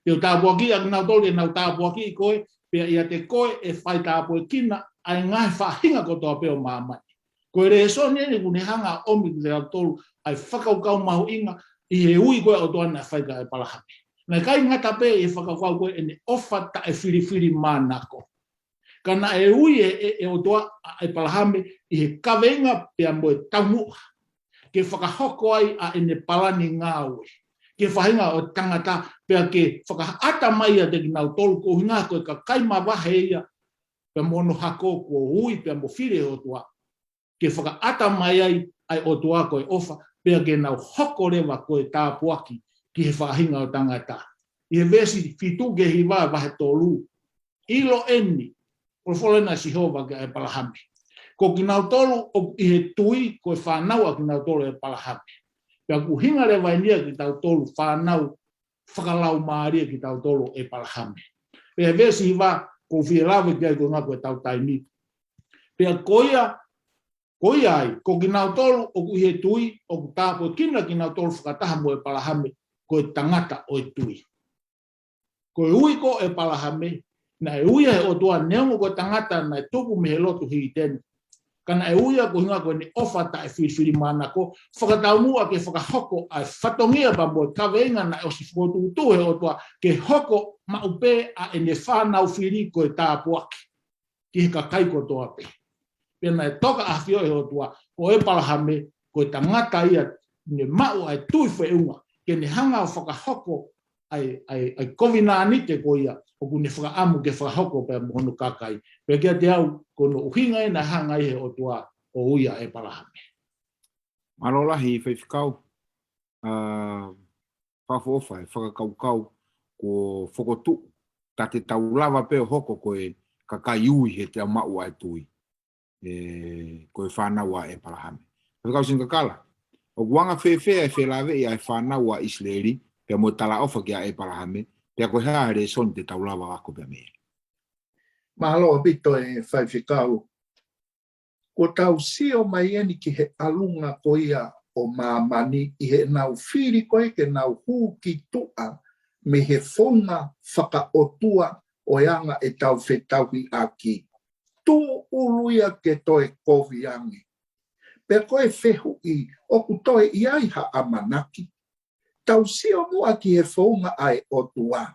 Te tāpuaki a nau tōri nau tāpuaki koe pe ia te koe e whai tāpuakina ai ngai whahinga ko toa peo māmai. Koe re so nene kune hanga omi te tolu ai whakaukau mahu inga i he ui koe o toana whaika e palahame. Nai kai ngata pe e whakaukau koe e ne ofa ta e whiriwhiri mānako. Kana e ui e o toa e palahame i he kawenga pea mo e taumua. Ke whakahoko ai a e ne palani ngāwe. Ke whahinga o tangata pea ke whakaata mai a te ki nau tolu ko hinga koe ka kaima wahe ia pea mono hako ko ui pea mo whire o toa. Ke whakaata mai ai o toa koe ofa pea ke nau hoko rewa koe tāpuaki ki he whahinga o tangata. I he vesi fitu ke hiwa wahe tolu. Ilo eni, Profolena Sihova ke e palahame. Ko ki nau tolu i he tui koe whanaua ki nau tolu e palahame. Pea ku hinga rewa nia ki tau tolu whanau whakalau maaria ki tau tolu e palahame. Pea vesi hiwa ko whielawe ki ai ko ngā koe tau taimi. Pea koia ai, ko ki nau tolu o ku he tui, o ku tāpo kina ki nau tolu whakataha mo e palahame, ko e tangata o e tui. Ko e ui ko e palahame, na e uia he o tua neongo ko tangata na e tupu me he lotu hi teni. Kana e uia ko hinga ko ni ofa ta e whiriwhiri mānako, whakataumua ke whakahoko ai whatongia pa mo e kaweinga na e o si whotutu he o tua ke hoko maupe a e ne whanau whiri ko e tāpuaki. Ki he kakai ko toa pe. Pena e toka a whio e o tua ko e palahame ko e tangata ia ne mau ai tui wheunga ke ne hanga o whakahoko ai COVID-19 ko ia o kune whakaamu ke whakahoko pe mohono kakai. Pea kia te au kono uhinga e na hanga i he o tua o uia e palahame. Malolahi whaiwhikau, whawhawhai, whakakaukau ko whakotu, ta te taulawa pe hoko ko e kakai ui he te mau ai tui. Ko e whanaua e palahame. Whakau singa kala. O guanga whewhea e whelawe i ai whanaua Isleri, pea mo tala ofa ki a e palahame, pea ko hea re son te taulawa ako pea mea. Mahalo pito e whaiwhikau. Ko tau sio mai eni ki he alunga ko ia o mamani i he nau whiri koe ke nau hū ki tua me he whonga whakaotua o anga e tau whetauhi aki. Tu uluia ke toe koviangi. Pe koe whehu i o ku toe iai ha amanaki. Tau sio mua ki he whonga ai o tua.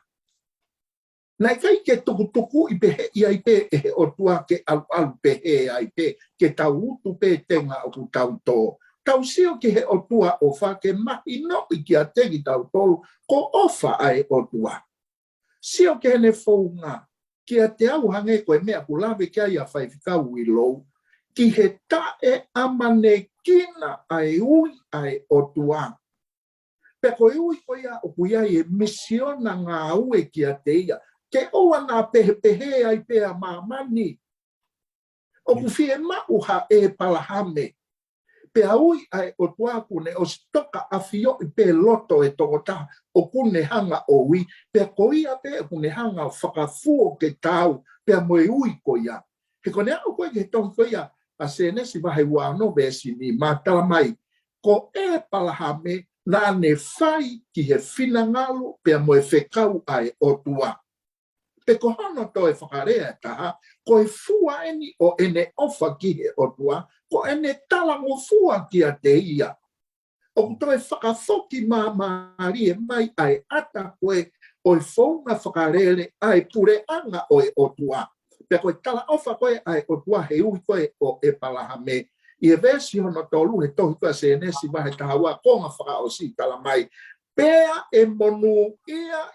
Nai kai ke tukutuku i pehe iai pe e he o tua ke alu pehe ai pe ke tau utu pe tenga o ku tau tō. Tau sio ki he o tua o wha ke mahi no i ki a tegi tau tolu ko ofa ai o tua. Sio ke hene whonga. Ki a te au hange koe mea ku lawe kia ia whaiwhikau i lou, ki he tae amane kina ai ui ai o tua. Pe koe ui koe ia o kuia e misiona ngā ue ki a te ia, ke oa ngā pehe ai pea mamani. O ku fie mau ha e palahame. Pe ui ai o tua kune o stoka a fio i pe loto e tokota o kune hanga o ui. Pe koia pe kune hanga o whakafuo ke tau pe moe ui koia. He kone au koe ke toki koia a CNSI wahe wano besi ni mātala mai ko e palahame na ne fai ki he finangalo pe mo e whekau ai o tua. Pe ko hana to e whakarea taha, ko e fua eni o ene ofa ki he o tua, ko ene talango fua ki a te ia. O to e whakawhoki maari e mai ai ata koe o e whaunga whakarele ai pure anga o e o tua. Pe ko e tala ofa koe ai o tua he ui koe o e palahame. I e vesi hono tolu he tohi koe se enesi wahe tahaua konga whaka o si tala mai. Pea e monu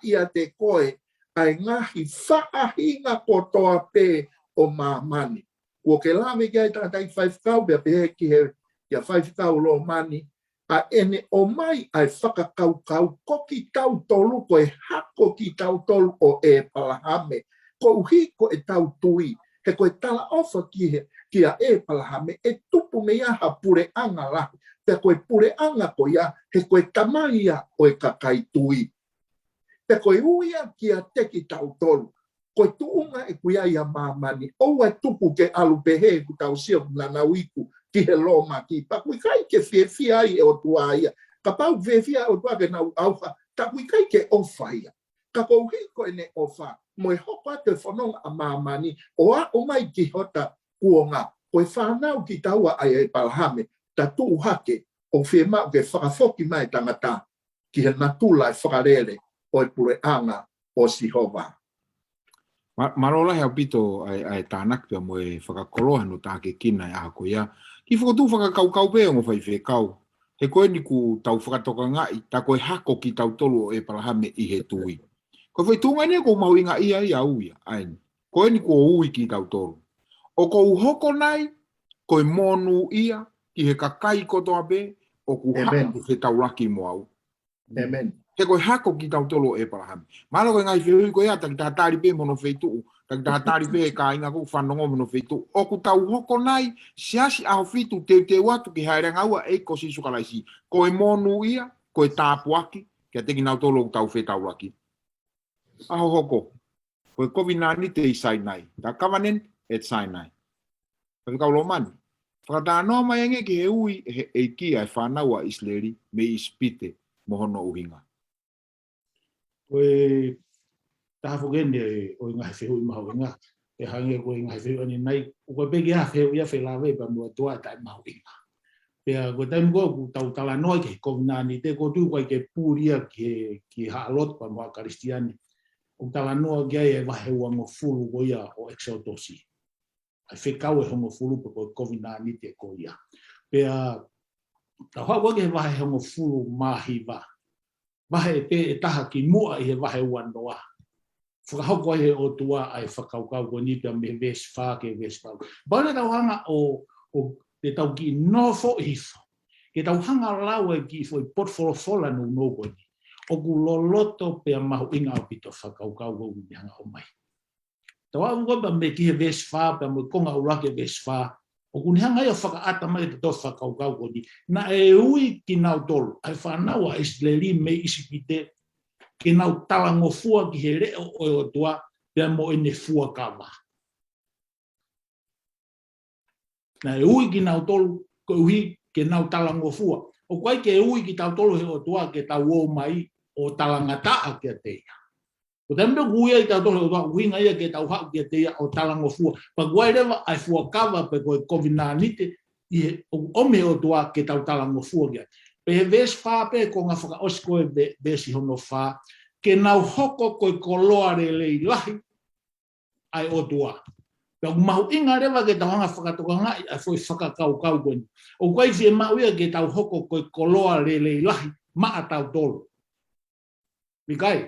ia te koe ai ngahi whaahinga kotoa pe o mamani. Ua ke lame kia i tātai whaifkau bea pehe ki he kia whaifkau lo mani. A ene o mai ai whakakau koki tau tolu koe hako ki tau tolu o e palahame. Ko uhi ko e tau tui. He koe tala ofa ki a e palahame e tupu me aha pure anga lahi. Pe koe pure anga ko ia he koe tamaia o e kakai tui. Pe koe uia ki a teki tau tolu. Koe tuunga e kuia ia mamani. Oua tupu ke alu pehe ku tau sia na wiku ki he loma ki. Pa kui kai ke fia ai e o tua ia. Ka pau fia o tua ke nau auha. Ta kui kai ke ofa ia. Ka kou hiko e ne ofa. Mo e hoko ate whanonga a mamani. O a o mai ki hota kuonga. Koe whanau ki taua ai e palahame. Ta tuu hake o fie mau ke whakawhoki mai tangata. Ki he natula e whakarele o e pure anga o Sihova. Marola hea pito ai tānak pia mo e whakakoloha no tāke kina e aha ko ia. Ki whakatū whakakau pēo mo whai whekau. He koe ni ku tau whakatoka ngai, ta koe hako ki tau tolu o e palahame i he tui. Koe whai tūngai ne ko mau inga ia i au ia. Aini. Koe ni ku o ui ki tau tolu. O ko uhoko nai, koe monu ia, ki he kakai kotoa pe, o ku hako he tau laki mo au. Amen. He koe hako ki tau tolo e palahame. Mana koe ngai whihui koe ata ki tātari pē mono wheitu. Taki tātari pē ka inga kou whanongo mono wheitu. O ku tau hoko nai, siasi aho whitu te watu ki haerenga ua e ko si sukalaisi. Koe monu ia, koe tāpuaki, kia teki nau tolo tau whetau laki. Aho hoko. Koe COVID-19 te i Sinai. Tā Covenant et Sinai. Whakau lo mani. Whakatanoa mai enge ki he ui e kia e whanaua Isleri me i spite mohono uhinga. Koe taha whukene o inga he whehui mahu inga. E hange koe inga he whehui ani nai. O koe peki ha whehui a whelawe pa mua toa tai mahu inga. Pea koe taimu koe ku tau tala noa ke COVID-19 te ko tu koe ke pūria ki haalot pa mua karistiani. O tala noa ki ai e wahe uango fulu ko ia o exotosi. Ai whekau e hongo fulu pa koe COVID-19 te ko ia. Pea tau hau ke wahe hongo fulu mahiwa. Wahe pe e taha ki mua i he wahe uanoa. Whakahoko he o tua ai whakaukau ko nipia me veswha ke veswha. Baina tau hanga o te tau ki nofo hifo. Ke tau hanga lau e ki fo i potwholofola no noko ni. O ku loloto pe a mahu inga o pito whakaukau ko ni hanga o mai. Tau hau koe me ki he veswha pe a mo konga urake veswha. O ku ni hanga ia whakaata mai te to whakaukau ko ni. Na e ui ki nau tolu. Ai whanau a Isleri me isipite. Ke nau talango fua ki he reo o tua. Pea mo ene fua kawa. Na e ui ki nau tolu. Ko uhi ke nau talango fua. O koe ke ui ki tau tolu he o tua ke tau o mai o talangataa ki a teia. O tambe kuia i tau tolu he o tua. Uhinga ia ke tau hau ki a teia o talango fua. Pa kuai rewa ai fua kawa pe koe COVID-19. O ome o tua ke tau talango fua ki a. Pe he ves wha pe ko ngā whaka osi koe besi hono wha. Ke nau hoko koe koloa re lei lahi ai o tua. Pe o mahu inga rewa ke tau hanga whakatoka ngai ai foi whakakau kau koe. O koe fie mau ia ke tau hoko koe koloa re lei lahi maa tau tolu. Mikai,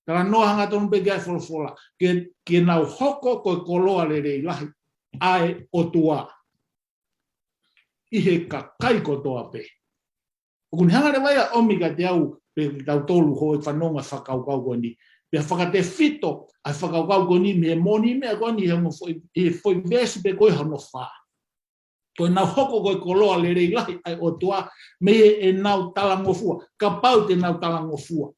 kara noa hanga tonu pe kia wholofola. Ke nau hoko koe koloa re lei lahi ai o tua. I he ka kai kotoa pe. O kuni hanga rewa ia omika te au pe tau tolu ho e whanonga whakaukau koe ni. Pe whakate fito ai whakaukau koe ni me moni mea koe ni he foi vesi pe koe hano wha. Koe nau hoko koe koloa le rei lahi ai o tua me e nau talangofua. Ka pau te nau talangofua.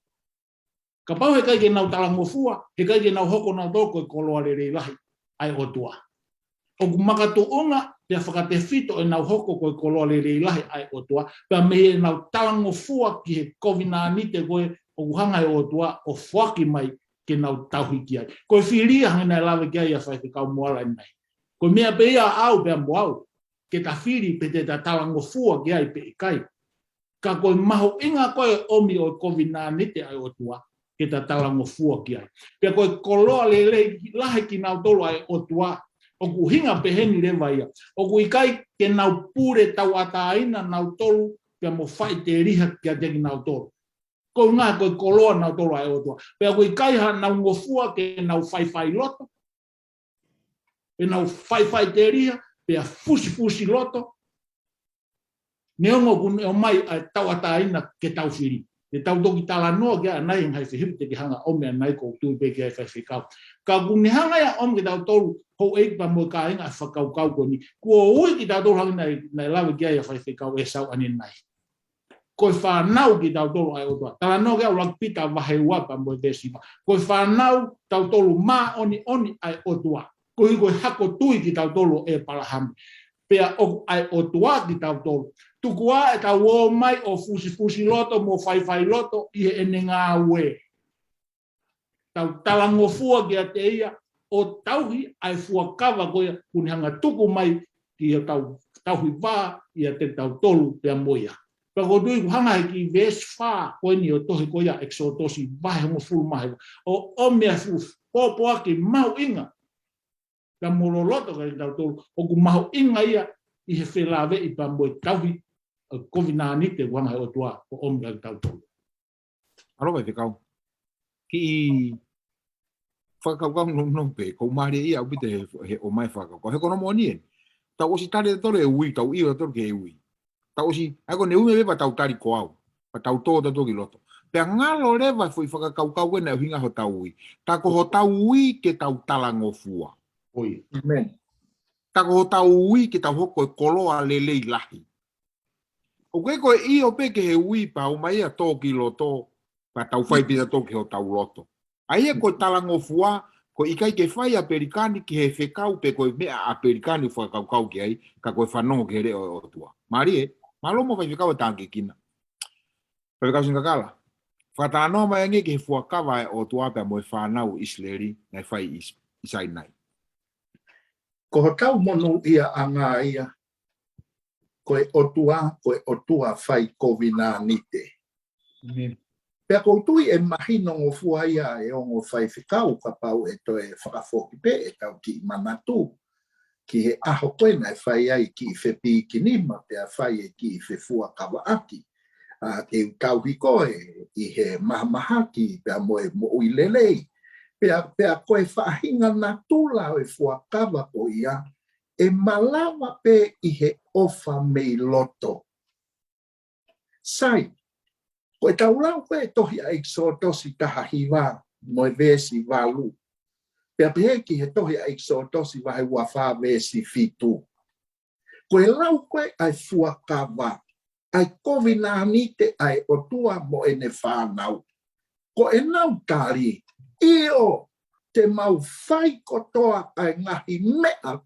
Ka pau he kai ke nau talangofua, he kai ke nau hoko nau toko koe koloa le rei lahi ai o tua. O ku makatu unga Pea whakatewhito e nau hoko koe koloa le lahi ai o tua. Pea me e nau talango fua ki he COVID-19 koe o uhanga e o tua o whaki mai ke nau tauhi ki ai. Koe whiria hangina e lawe ki ai a whai kau moala i mai. Koe mea pe ia au pea mo au. Ke ta whiri pe te ta talango fua ki ai pe i kai. Ka koe maho inga koe omi o COVID-19 ai o tua. Ke ta talango fua ki ai. Pea koe koloa le lahi ki nau tolo ai o tua. O ku hinga peheni le vaia. O ku ikai ke nau pure tau ataina nau tolu pia mo whai te riha kia te ki nau tolu. Ko ngā koe koloa nau tolu ai o tua. Pia ku ikai ha nau ngofua ke nau whai loto. Pe nau whai te riha, pia fusi loto. Neongo ku neo mai tau ataina ke tau whiri. Te tau toki tala noa kia nai ngai whihiri te ki hanga ome nai ko tui pe kia whai whikau. Ka ku ni hanga ia ome ki tau tolu ko eikpa mo ka inga whakau ko ni. Kua ui ki tau tolu hangi nai lawe kia ia whai whikau e sau ani nai. Koe whanau ki tau tolu ai o tua. Tala noa kia ulang pita wahe wapa mo te sipa. Koe whanau tau tolu maa oni ai o tua. Koe hako tui ki tau tolu e palahami. Pea o ai o tua ki tau tolu. Tukua e tau o mai o fusi loto mo whai loto i e ne ngā ue. Tau talango fua ki a te ia o tauhi ai fuakawa koia kuni hanga tuku mai ki a tauhi wā i a te tau tolu pea moia. Pea ko tui hanga ki ves wā koe ni o tohi koia exotosi vahe mo fulu mahe. O omea fu popoa ki mau inga. Pea mololoto ka i tau tolu. O ku mau inga ia i he whelawe i pa moe tauhi COVID-19 wanga o tua o omega tau tolu. Alo vai kau. Ki whakakau nom pe ko mari ia ubite he o mai whakakau. He kono mo ni. Tau osi tare tole ui tau ia tole ke ui. Tau osi ako ne ume pa tau tari ko au. Pa tau to to ki loto. Pe ngalo leva foi whakakau kau na hinga ho tau ui. Ta ko ho tau ui ke tau talango fua. Oi. Amen. Ta ko ho tau ui ke tau hoko koloa lelei lahi. O koe i o pe ke he ui pa o mai a tō ki loto, pa tau whai pita tō ki ho tau loto. Ai e koe talango fua, ko i kai ke whai a perikani ki he whekau pe koe mea a perikani whakau ki ai, ka koe whanongo ki he reo o tua. Mari e, malomo whai whekau e tāngi kina. Whai whekau singa kala. Whakatanoa mai ange ki he fuakawa e o tua pe moe whanau isleri, nai whai isai nai. Ko ho tau monu ia a ngā ia. Koe otua whai COVID-19. Amen. Pea koutui e mahino ngō fua ia e o ngō whai whikau ka pau e to e whakafoki pe e tau ki manatu. Ki he aho koe nai whai ai ki i whepi ki nima pea whai e ki i whefua kawa aki. Te utau hiko i he mahamahaki pea moe mo ui lelei. Pea koe whahinga na tula o e fua kawa ko ia. E malawa pe i he ofa mei loto. Sai, koe taulau koe tohi a exotosi taha hiwa moe vesi walu. Pea pehe ki he tohi a exotosi wahe wawha vesi fitu. Koe lau koe ai fuakawa, ai COVID-19 ai otua mo e ne whanau. Ko e nau tari, io te mau whai kotoa ai ngahi mea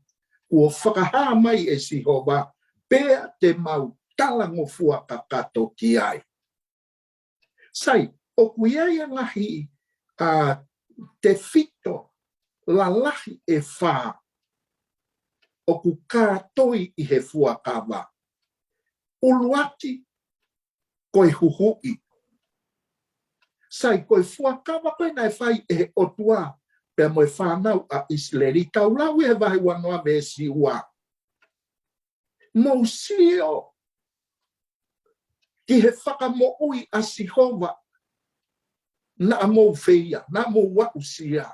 ua whakaha mai e Sihova, pea te mau talango fua kakato ki ai. Sai, o kuiai ngahi te fito lalahi e whā, o ku kātoi i he fua kawa. Uluati, koe huhui. Sai, koe fua kawa koe nai whai e otua, pea moe whanau a Isleri tau lau e wahi wanoa me siwa. Mo sio ki he whakamo ui a Sihova na a mo feia, na mo wausia.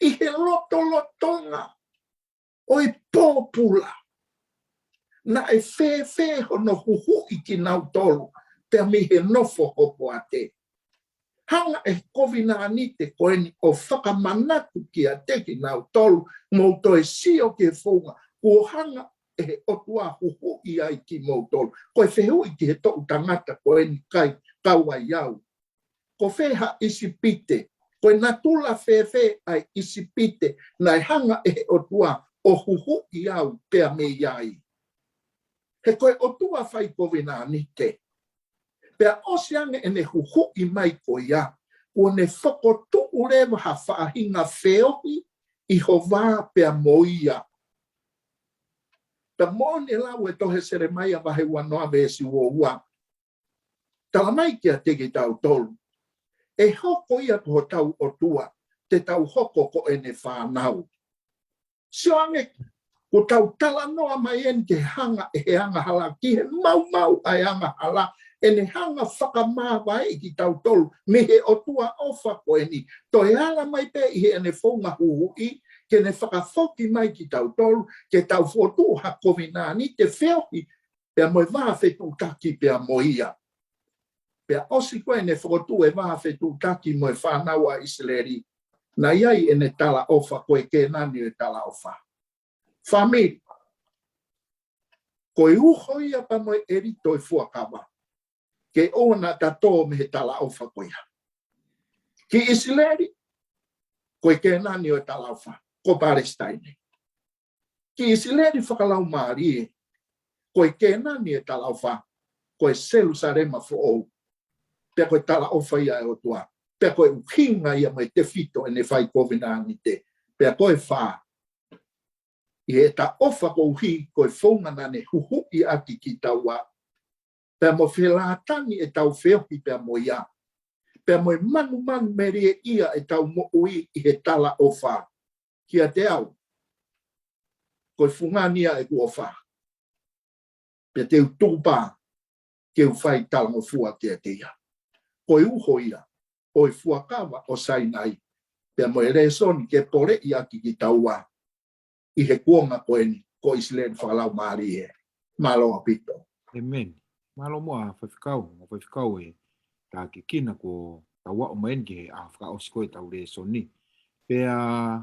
I he lotonga o i pōpula na e whē hono huhui ki nau tolu pea mi he nofo hopo a te. Hanga e COVID-19 koe ni o whakamanatu ki a teki nau tolu mō toi sio ki e whunga. Ko hanga e otua huhu i ai ki mō tolu. Koe whehui ki he tōu tangata koe ni kai kaua iau. Ko wheha isipite. Koe natula whewhe ai isipite. Nai hanga e otua o huhu i au pea me iai. He koe o tua whai kovina ni te. Pea osiange e ne huhu i mai ko ia, o ne whakotu urewa ha whaahinga whiohi i hova pea moia. Ta mo ne lau e tohe sere mai a wahe wanoa vesi ua. Tala mai kia tegi tau tolu. E hoko ia ko tau o tua, te tau hoko ko e ne whanau. Sioange, ko tau tala noa mai en ke hanga e he hanga hala, ki he mau ai hanga hala, e ne hanga whakamāwa e ki tau tolu, me he o tua ofa ko e ni. To he hala mai pe i he ane whaunga huhui, ke ne whakawhoki mai ki tau tolu, ke tau whotu ha kovina ni te whiohi, pea moe whawhetu taki pea moia. Pea osi koe ne whotu e whawhetu taki moe whanau a Israeli, na iai e ne tala ofa koe ke nani e tala ofa. Whamiri, koe uho ia pa moe eri toi fuakawa, ke ona ta tō me he tala ofa koe. Ki Israeli, koe ke nani o tala ofa, ko Palestine. Ki Israeli whakalau maari, koe ke nani e tala ofa, koe Jerusalema fo ou. Pea koe tala ofa ia e o tua. Pea koe ukinga ia mai te fito e ne whai kovina ni te. Pea koe wha. I e ta ofa ko uhi koe whaungana ne huhu i aki ki taua. Pea mo whelātani e tau whiohi pea mo ia. Pea mo manu merie ia e tau mo ui i he tala ofa. Kia te au. Koe whungania e ku ofa. Pea te utupa ke u whai tala mo fua kia te ia. Koe uho ia. O i fuakawa o sainai. Pea mo e resoni ke pore i aki ki taua. I he kuonga koe ni, ko Israel whakalau maari e. Malo apito. Amen. Malo mua whawhikau e tā ke kina ko taua o maenke he a whakaosi koe tau re soni. Pea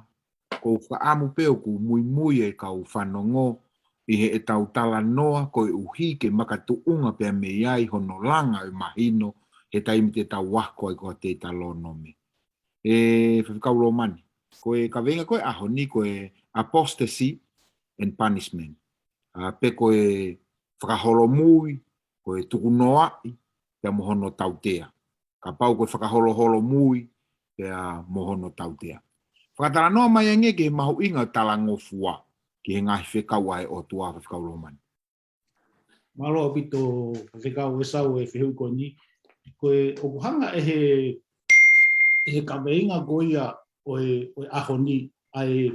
ko whaamu peo ku mui e kau whanongo i he e tau tala noa koe uhi ke makatuunga pea me iai hono langa e mahino he taimi te tau wako ai koa te talonome. E whawhikau lo mani. Koe ka venga koe aho ni koe apostasy and punishment. Pe koe whakaholo mui, koe tukunoa i, pea mohono tautea. Ka pau koe whakaholo mui, pea mohono tautea. Whakatala noa mai ange ke mahu inga talango fua, ki he ngahi whekau ai o tua whakau lo mani. Malo apito whekau e sau e whihui koe ni. Koe okuhanga e he kaweinga koe ia o e aho ni ai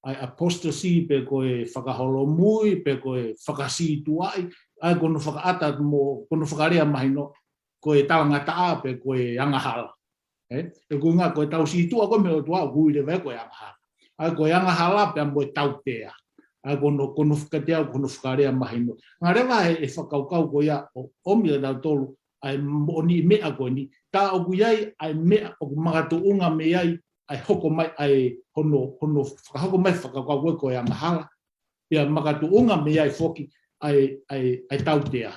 apostasy pe koe whakaholo mui, pe koe whakasi tuai, ai kono whakaata mo, kono whakarea mahino, koe talangataa pe koe angahala. E koe ngā koe tau si tua koe me o tua kuire vei koe angahala. Ai koe angahala pe moe tautea. Ai kono whakatea kono whakarea mahino. Ngā rewa e whakaukau koe ia o omia tau tolu, ai oni mea koe ni, tā oku iai ai mea oku magatu unga me iai ai hoko mai ai hono hoko mai whakakau koe koe angahala. Pea magatu unga me iai foki ai tautea.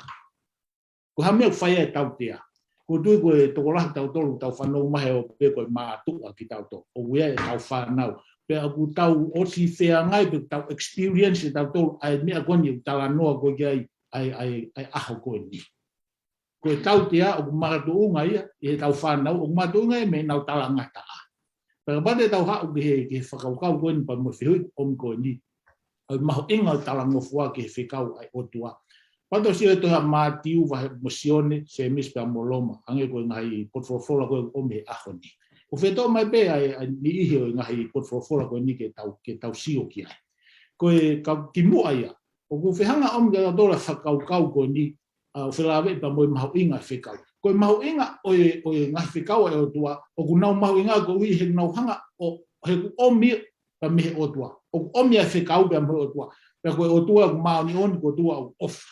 Ko ha mea whai ai tautea. Ko tui koe tokorahi tau tolu tau whanau mahe o pe koe mātua ki tau tolu. O iai tau whanau. Pea ku tau oti whea ngai pe tau experience tau tolu ai mea koni tala noa koe ki ai aho koe ni. Koe tautea o ku magatu unga ia, i tau whanau, o ku magatu unga ia me nau tala ngataa. Pera pate tau hau ke whakaukau koe ni pa mo whihui om koe ni. Ai maho inga tala ngofua ke whikau ai otua. Pato si e toha mātiu wahe mosione se mispea moloma. Ange koe ngahi potfofola koe o me aho ni. O wheto mai pe ai ni ihi o ngahi potfofola koe ni ke tau sio ki ai. Koe ki mua ia. O ku whihanga om ke tora whakaukau koe ni. O whilawe pa mo maho inga whikau. Koe mahu inga o ngahi whikau e o tua, o ku nau mahu inga ko ui he nau hanga o he ku omi pa mihe o tua. O ku omi a whikau pa mihe o tua. Pea koe o tua ku mao ni oni ko tua o off.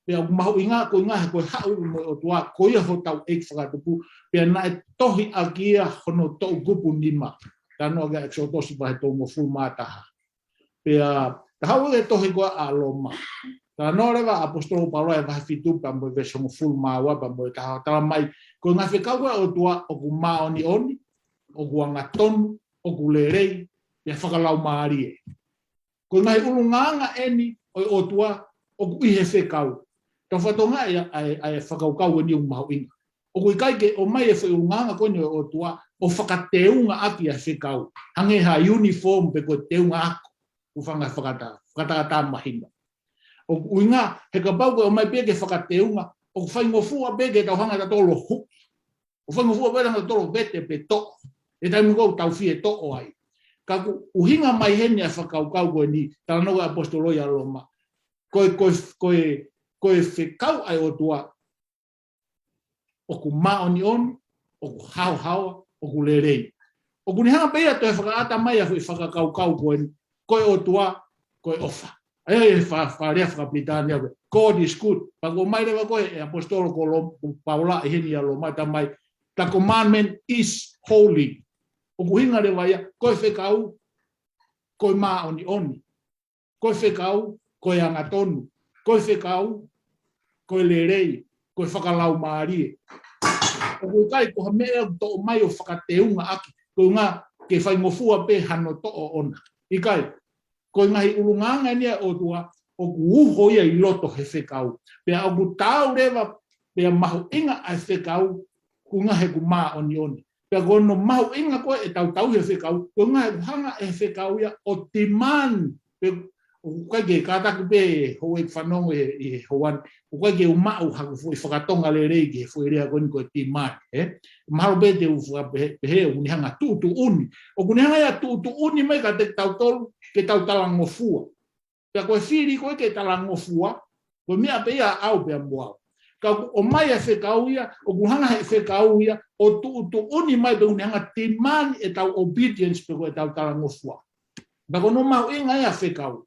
Pea ku mahu inga ko inga he koe hau mo o tua, ko ia ho tau eik whakatupu. Pea na e tohi a kia hono tau kupu nima. Tano aga exotosi pa he tau mo fu mātaha. Pea tahau e tohi koe a loma. Tā nōrewa apostolo Paulo e wahi fitu pa mo veso mo full mawa pa mo taha tala mai ko ngā whikau o tua o ku maoni oni, o ku anga tonu, o ku lerei, e whakalau maari e. Ko ngai ulunganga eni o tua o ku ihe whekau. Ta whatonga ai whakaukau ni umau inga. O kui kaike o mai e whi ulunganga kone o tua o whakateunga aki a whekau. Hange ha uniform pe ko teunga ako. Ufanga whakata mahinga. O uinga he ka bau o mai peke whakateunga o whaingofua peke tau hanga ta tolo huki. O whaingofua peke tau tolo bete pe to. E tai mungo tau fie to o ai. Ka uhinga mai hene a whakaukau koe ni tala noga apostoloi a Roma. Koe whekau ai o tua o ku maoni on, o ku hau, o ku lerei. O ku ni hanga peia to e whakaata mai a whakaukau koe ni koe o tua, koe ofa. Ai wharea whakapitania koe. God is good. Pako mai rewa koe e apostolo ko Paula e heni a Roma tamai. The commandment is holy. O ku hinga rewa ia, koe whekau, koe maoni oni. Koe whekau, koe angatonu. Koe whekau, koe lerei, koe whakalau maarie. O koe kai, koha mea to mai o whakateunga aki, koe ngā ke whaingofua pe hano to o ona. I kai, koe ngahi ulunganga nia o tua, o ku uho ia i loto he whekau. Pea o ku tau rewa, pea mahu inga ai whekau, ku ngahe ku maa oni oni. Pea kono mahu inga koe e tau he whekau, koe ngahe ku hanga e whekau ia o timan, o kai ke kātaku pe ho e whanongo e hoan, o kai ke umau haku fui whakatonga le rei ke fui rea koni koe timan. Mahalo pe te uwha pehe o kuni hanga tuutu uni. O kuni hanga ia tuutu uni mai ka te tau tolu ke tau talangofua. Pea koe whiri koe ke talangofua, koe mea pe ia au pea moau. Ka o mai e whekau ia, o kuhanga he whekau ia, o tuutu uni mai pe kuni hanga timan e tau obedience pe koe tau talangofua. Ka kono mau inga ia whekau.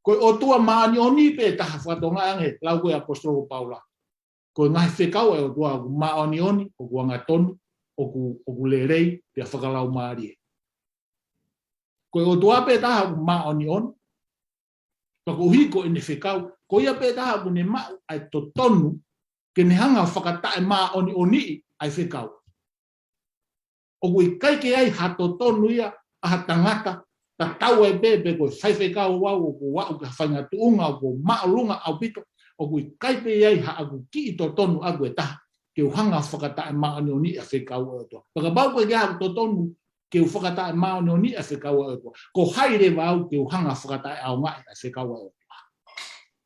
Koe o tua maani o ni pe taha whatonga ange, lau koe apostolo Paula. Koe ngahi whekau e o tua maani o ni, o kuanga tonu, o ku lerei, pia whakalau maarie. Koe o tua pe taha maani o ni, pako hiko ene whekau, koe ia pe taha kune mau ai to tonu, ke ne hanga whakatae maani o ni ai whekau. O koe kaike ai hato tonu ia, aha tangata, ta tau e bebe koe whaiwhekau wau o ko wau ka whainga tuunga o ko maalunga au pito o koe kaipe iai ha aku ki i to tonu aku e taha ke uhanga whakatae maani o ni a whekau o toa. Paka bau koe kia to tonu ke whakatae maani o ni a whekau o toa. Ko haere wau ke uhanga whakatae au ngai a whekau o toa.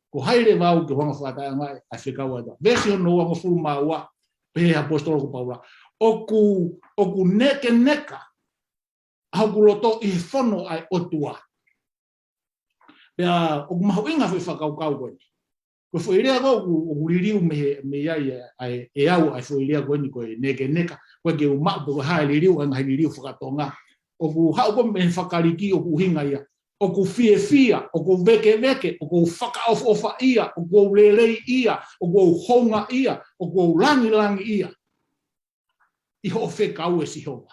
Ko haere wau ke uhanga whakatae au ngai a whekau o toa. Vesi o noa ngofuru maua pehe apostolo ko Paula. O ku neka hau loto i whono ai otua. Pea, o mahu inga whi whakaukau koe. Koe whoirea koe, o kuririu me iai e au ai whoirea koe ni koe neka. Koe ke umau koe hae liriu, anga liriu whakatonga. O ku hau koe me whakariki o ku hinga ia. O ku fia, o ku veke, o ku whakaofa ia, o ku lelei ia, o ku honga ia, o ku langi ia. Iho whekau e si hoa.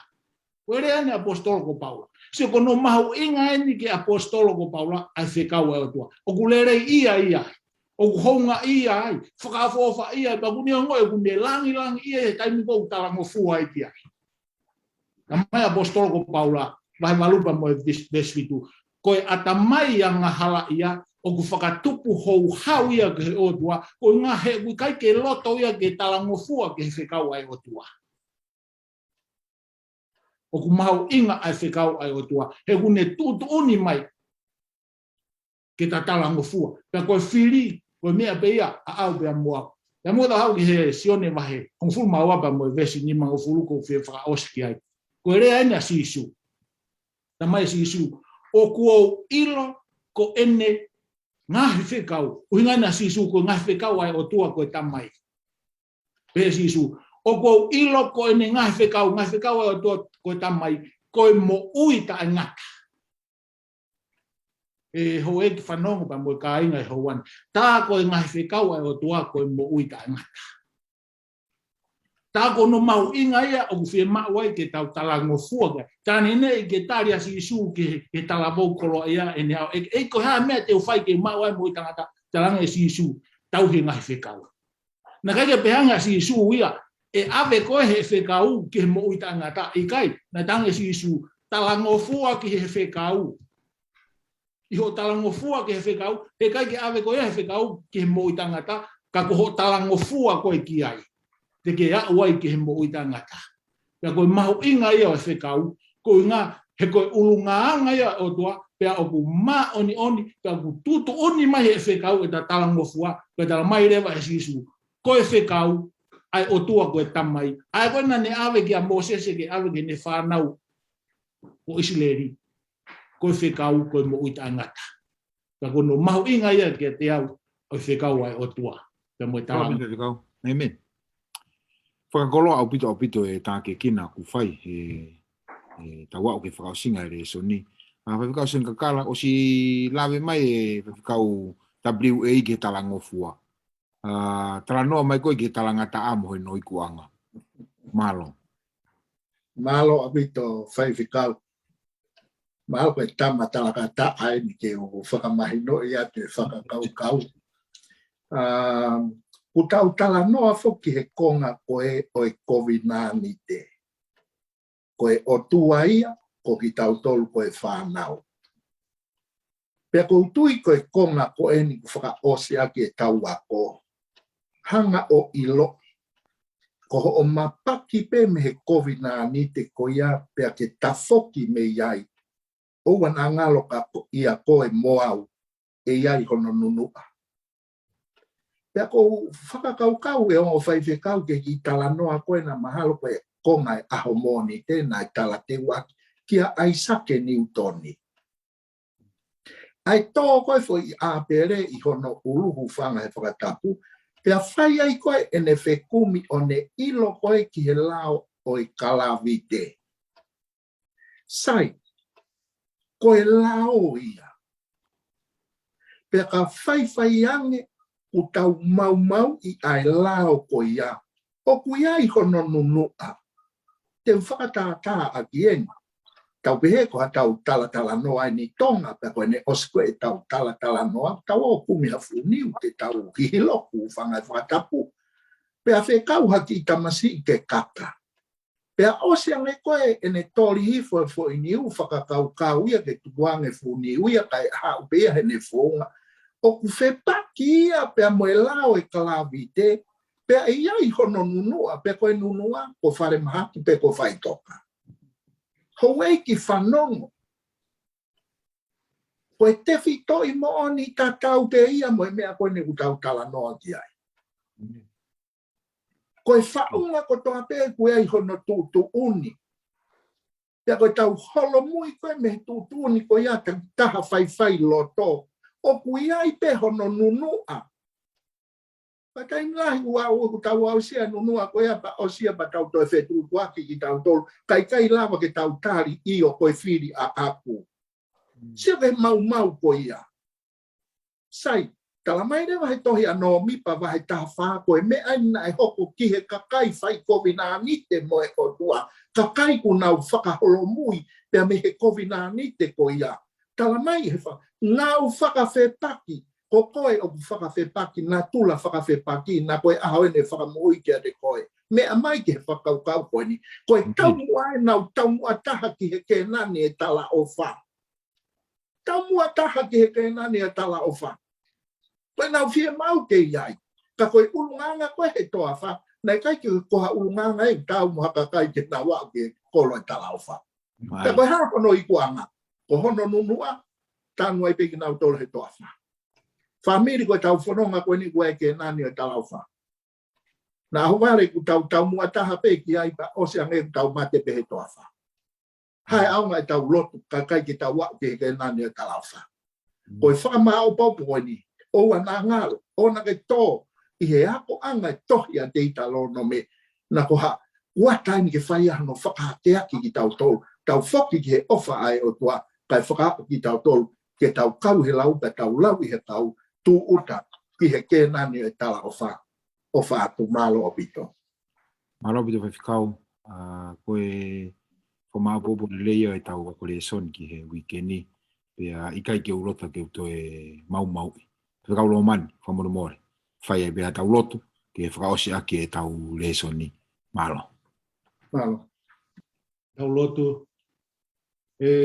Koere ane apostolo ko Paula. Se kono mahu inga eni ke apostolo ko Paula ai whekau e o tua. O ku lerei ia. O ku honga ia ai. Whakafofa ia. Pa kuni o ngoe kune langi ia. E taimi kou talango fua i tia. Na mai apostolo ko Paula. Vai malupa mo e desvitu. Koe atamai anga hala ia. O ku whakatupu hou hau ia ke o tua. Koe ngā he kai ke loto ia ke talango fua ke whekau ai o tua. O ku mau inga ai whekau ai o tua. He kune tutu uni mai ke ta talango fua. Pea koe whiri, koe mea peia a au pea mua. Pea mua hau ki he sione mahe. Hong fulu mawapa mo e vesi ni mango fulu ko whia whaka oski ai. Koe rea ena si isu. Ta mai si isu. O kuo ilo ko ene ngahi whekau. Uhinga ena si isu ko ngahi whekau ai o tua koe tamai. Pea si isu. O ko ilo ko ene ngahi whekau ai o tua koe tamai, koe mo uita e ngata. E ho e ki whanongo pa mo ka inga e hoan. Tā koe ngahi whekau ai o tua koe mo uita e ngata. Tā kono mau inga ia o ku whie mau ai ke tau talango fuaga. Tāne nei ke tāri asi isu ke talabou kolo ia e ne hao. E koe haa mea te uwhai ke mau ai mo uita ngata talanga si isu tau he ngahi whekau. Na kai ke pehanga si isu ia e ave koe he whekau ke mo uita ngata i kai, na tange si isu talango fua ki he whekau. I ho talangofua ke he whekau, he kai ke awe koe he whekau ki he mo i tangata, ka ko ho talangofua koe ki ai. Te ke a uai ki he mo i tangata. Pea koe mahu inga ia o he whekau, koe ngā he koe ulungaanga ia o tua, pea o ku mā oni, pea ku tutu oni mai he whekau e ta talangofua, pea tala mai rewa he sisu. Koe whekau, ai o tua koe tamai. Ai koe na ne awe ki a Mosese ke awe ki ne whanau o Isileri. Koe whekau koe mo uita angata. Ka kono mahu inga ia ke te au o whekau ai o tua. Pea mo i tāma. Amen. Whakakolo au pito e tā ke kina ku whai e tawa o ke whakausinga e re soni. Whakakau singa kala o si lawe mai e whakakau WA ke talangofua. Talanoa mai koe ke talangata amo he noi kuanga. Malo. Malo apito whai whikau. Malo koe tama talakata ai ni ke o whakamahino ia te whakakau. Ku tau talanoa whoki he konga koe o e COVID-19 te. Koe o tua ia, ko ki tau tolu koe whanau. Pea kou tui koe konga koe ni ku whakaose aki e tau ako. Hanga o ilo. Ko o mapaki pe me he COVID-19 te ko ia pea ke tafoki me iai. O wana ngalo ka ia koe moau e iai kono nunua. Pea kou whakakaukau e o whaiwhekau ke ki talanoa koe na mahalo koe konga e aho moni tēnā e tala te waki kia Aisake Newtoni. Ai tō koe fo i āpere i hono uruhu whanga he whakatapu, pea whai ai koe e ne whekumi o ne ilo koe ki he lao o i kalavite. Sai, koe lao ia. Pea ka whai ange u tau mau i ai lao koe ia. O kuia i hono nunua. Te whakatātā a kienga. Tau pehe ko tau tala noa ni tonga pe ko ne osko e tau tala noa tau o kumi ha funiu te tau hilo ku whanga whatapu. Pe a whekau haki tamasi ke kaka. Pe a ose ange koe e ne tori hifo e fo iniu whakakau kau ia ke tukuange funiu ia kai hau pea he ne whonga. O ku whepaki ia pe a moe lao e kalavite. Pe a ia i hono nunua pe koe nunua ko whare mahaki pe ko whaitoka. Hoi ki whanongo. Koe te whito i mo ni ta tau te ia mo e mea koe ne utau tala noa ki ai. Koe whaunga ko toa pe koe ai hono tūtu uni. Pea koe tau holo mui koe me tūtu uni koe ia te taha whai loto. O koe ai pe hono nunua. Pakai ngahi ua o tau au sia nunua koe apa o sia pa tau toe whetu waki ki tau tolu. Kai lava ke tau tari i o koe whiri a aku. Sia ke mau koe ia. Sai, tala mai rewa he tohi anō mipa wahe taha wha koe me aina e hoko ki he kakai whai COVID-19 mo e o tua. Kakai ku nau whakaholo mui pia me he COVID-19 koe ia. Tala mai he wha, ngau whakawhepaki. Ko koe o whakawhepaki, nā tula whakawhepaki, nā koe aho ene whakamui kia te koe. Mea mai ke whakaukau koe ni. Koe taumua e nau taumua taha ki he ke nani e tala o wha. Taumua taha ki he ke nani e tala o wha. Koe nau whie mau ke iai. Ka koe ulunganga koe he toa wha. Nei kai ki koha ulunganga e taumua ka kai ke nā wau ke kolo e tala o wha. Ka koe hara kono i kuanga. Ko hono nunua, tānu ai peki nau tolo he toa wha. Whamiri koe tau whanonga koe ni koe ke nani o tala wha. Nā haware ku tau mua taha peki ai pa ose ange tau mate pehe toa wha. Hai aunga e tau lotu ka kai ki tau wak ke nani o tala wha. Koe whama o paupu koe ni. Oua nā ngaro. Ona ke tō i he ako anga e tohi a teita lono me. Nā ko ha uatai ni ke whai ano whakahakeaki ki tau tolu. Tau whoki ki he ofa ai o tua. Kai whakahakeaki ki tau tolu. Ke tau kau he lau pe tau lau i he tau. Tu uta ki he ke nani e tala o wha atu malo o pito. Malo o pito whawhikau, koe whamaapopo le leia e tau ako le son ki he wikeni, pea ikai ke urota ke uto e mau. Whakau lo mani, whamoro more. Whai e pea tau lotu, ke whakaosi ake e tau le soni malo. Tau lotu,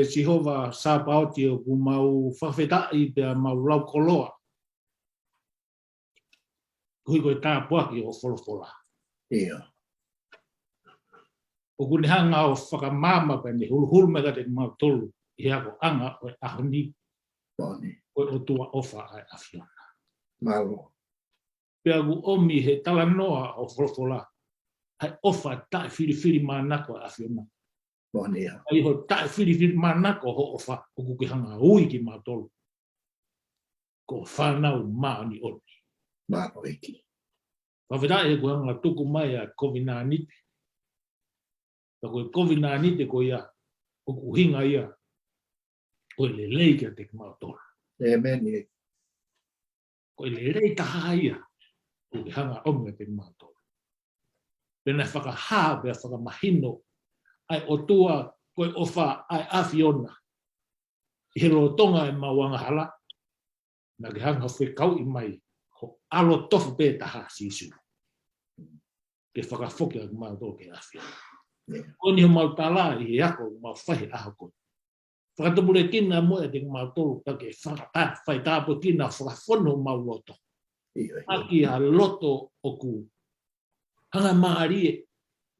si hova sa paoti o ku mau whawhetai pe mau lau koloa. Hui koe tā puaki o wholofola. Ia. O kune hanga o whakamama pe ne hulu mega te mau tolu i hako anga o ahoni Boni. o o tua ofa ai awhiona. Malo. Pea ku omi he tala noa o wholofola. Hai ofa tae whiri manako ai awhiona. Boni. Ai ho tae whiri manako ho ofa o kuke hanga ui ki mau tolu. Ko whanau maani oni. Malo iki. Whawhetai e koe hanga tuku mai a COVID-19. Ta koe COVID-19 koe ia, o kuhinga ia, koe le lei kia te mau tolu. Amen. Koe le lei taha ia, koe hanga omga te mau tolu. Pena whakaha, pena whakamahino, ai o tua koe ofa ai awhiona. I he roa tonga e mauanga hala, na ke hanga whekau i mai, ho alo tofu pe taha sisu. Ke whakafoki a mau tolu ke awhiona. Koni ho mau tala i he ako mau whahe aho koe. Whakatapure kina mo e te mau tolu ka ke whai tāpo kina whakafono mau loto. Aki a loto o ku hanga maarie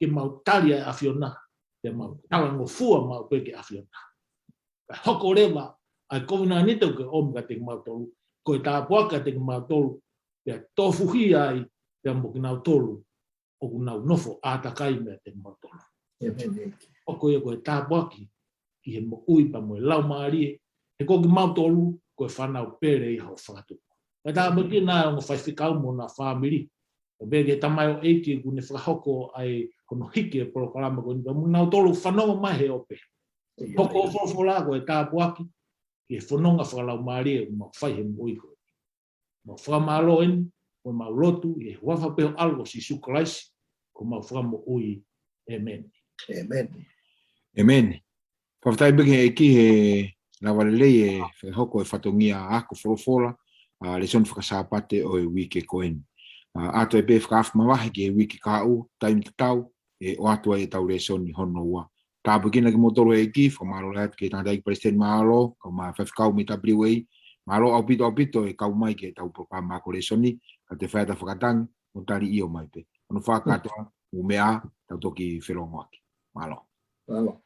ke mau talia e awhiona, ke mau talango fua mau koe ke awhiona. Ka hoko rewa, ai kovina nito ke omga te mau tolu, koe tāpuaka te mau tolu, ke tofuhi ai te mo ki nau tolu, o ku nau nofo ātakai mea te mau tolu. O koe koe tāpuaki, ki he mo uipa mo e lau maarie, he koki mau tolu, koe whanau pere i hao whakatupu. Ka tāpuaki nā o whaiwhikau mo nā whāmiri, o bege tamai o eiki kune whakahoko ai kono hiki e porokarama koe nika, munau tolu whanonga mai he ope. Hoko o wholofola koe tāpuaki, ki he whanonga whakalau maarie, o mau whai he mo uiko. Mau whakamalo eni, o mau lotu, i he wafa peho algo si sukalaisi, ko mau whakamo ui, amen. Amen. Amen. Whawhatai beke e ki he lawalelei e whakahoko e whatongia ako wholofola, le son whakasāpate o e wike koeni. Ato e pe whakaafu mawahi ki e wike kāu, taim te tau, e o atua e tau le soni hono ua. Tāpu kina ki motoro e ki, whamaro lehat ke tātai President Mahalo, kau maa whawhikau mi WA, Mahalo au pito e kau mai ke tau propama ko le soni, ka te whaeta whakatangi, o tari i o mai pe. Ono whakatoa, umea, tau toki whelongo aki. Mahalo. Malo.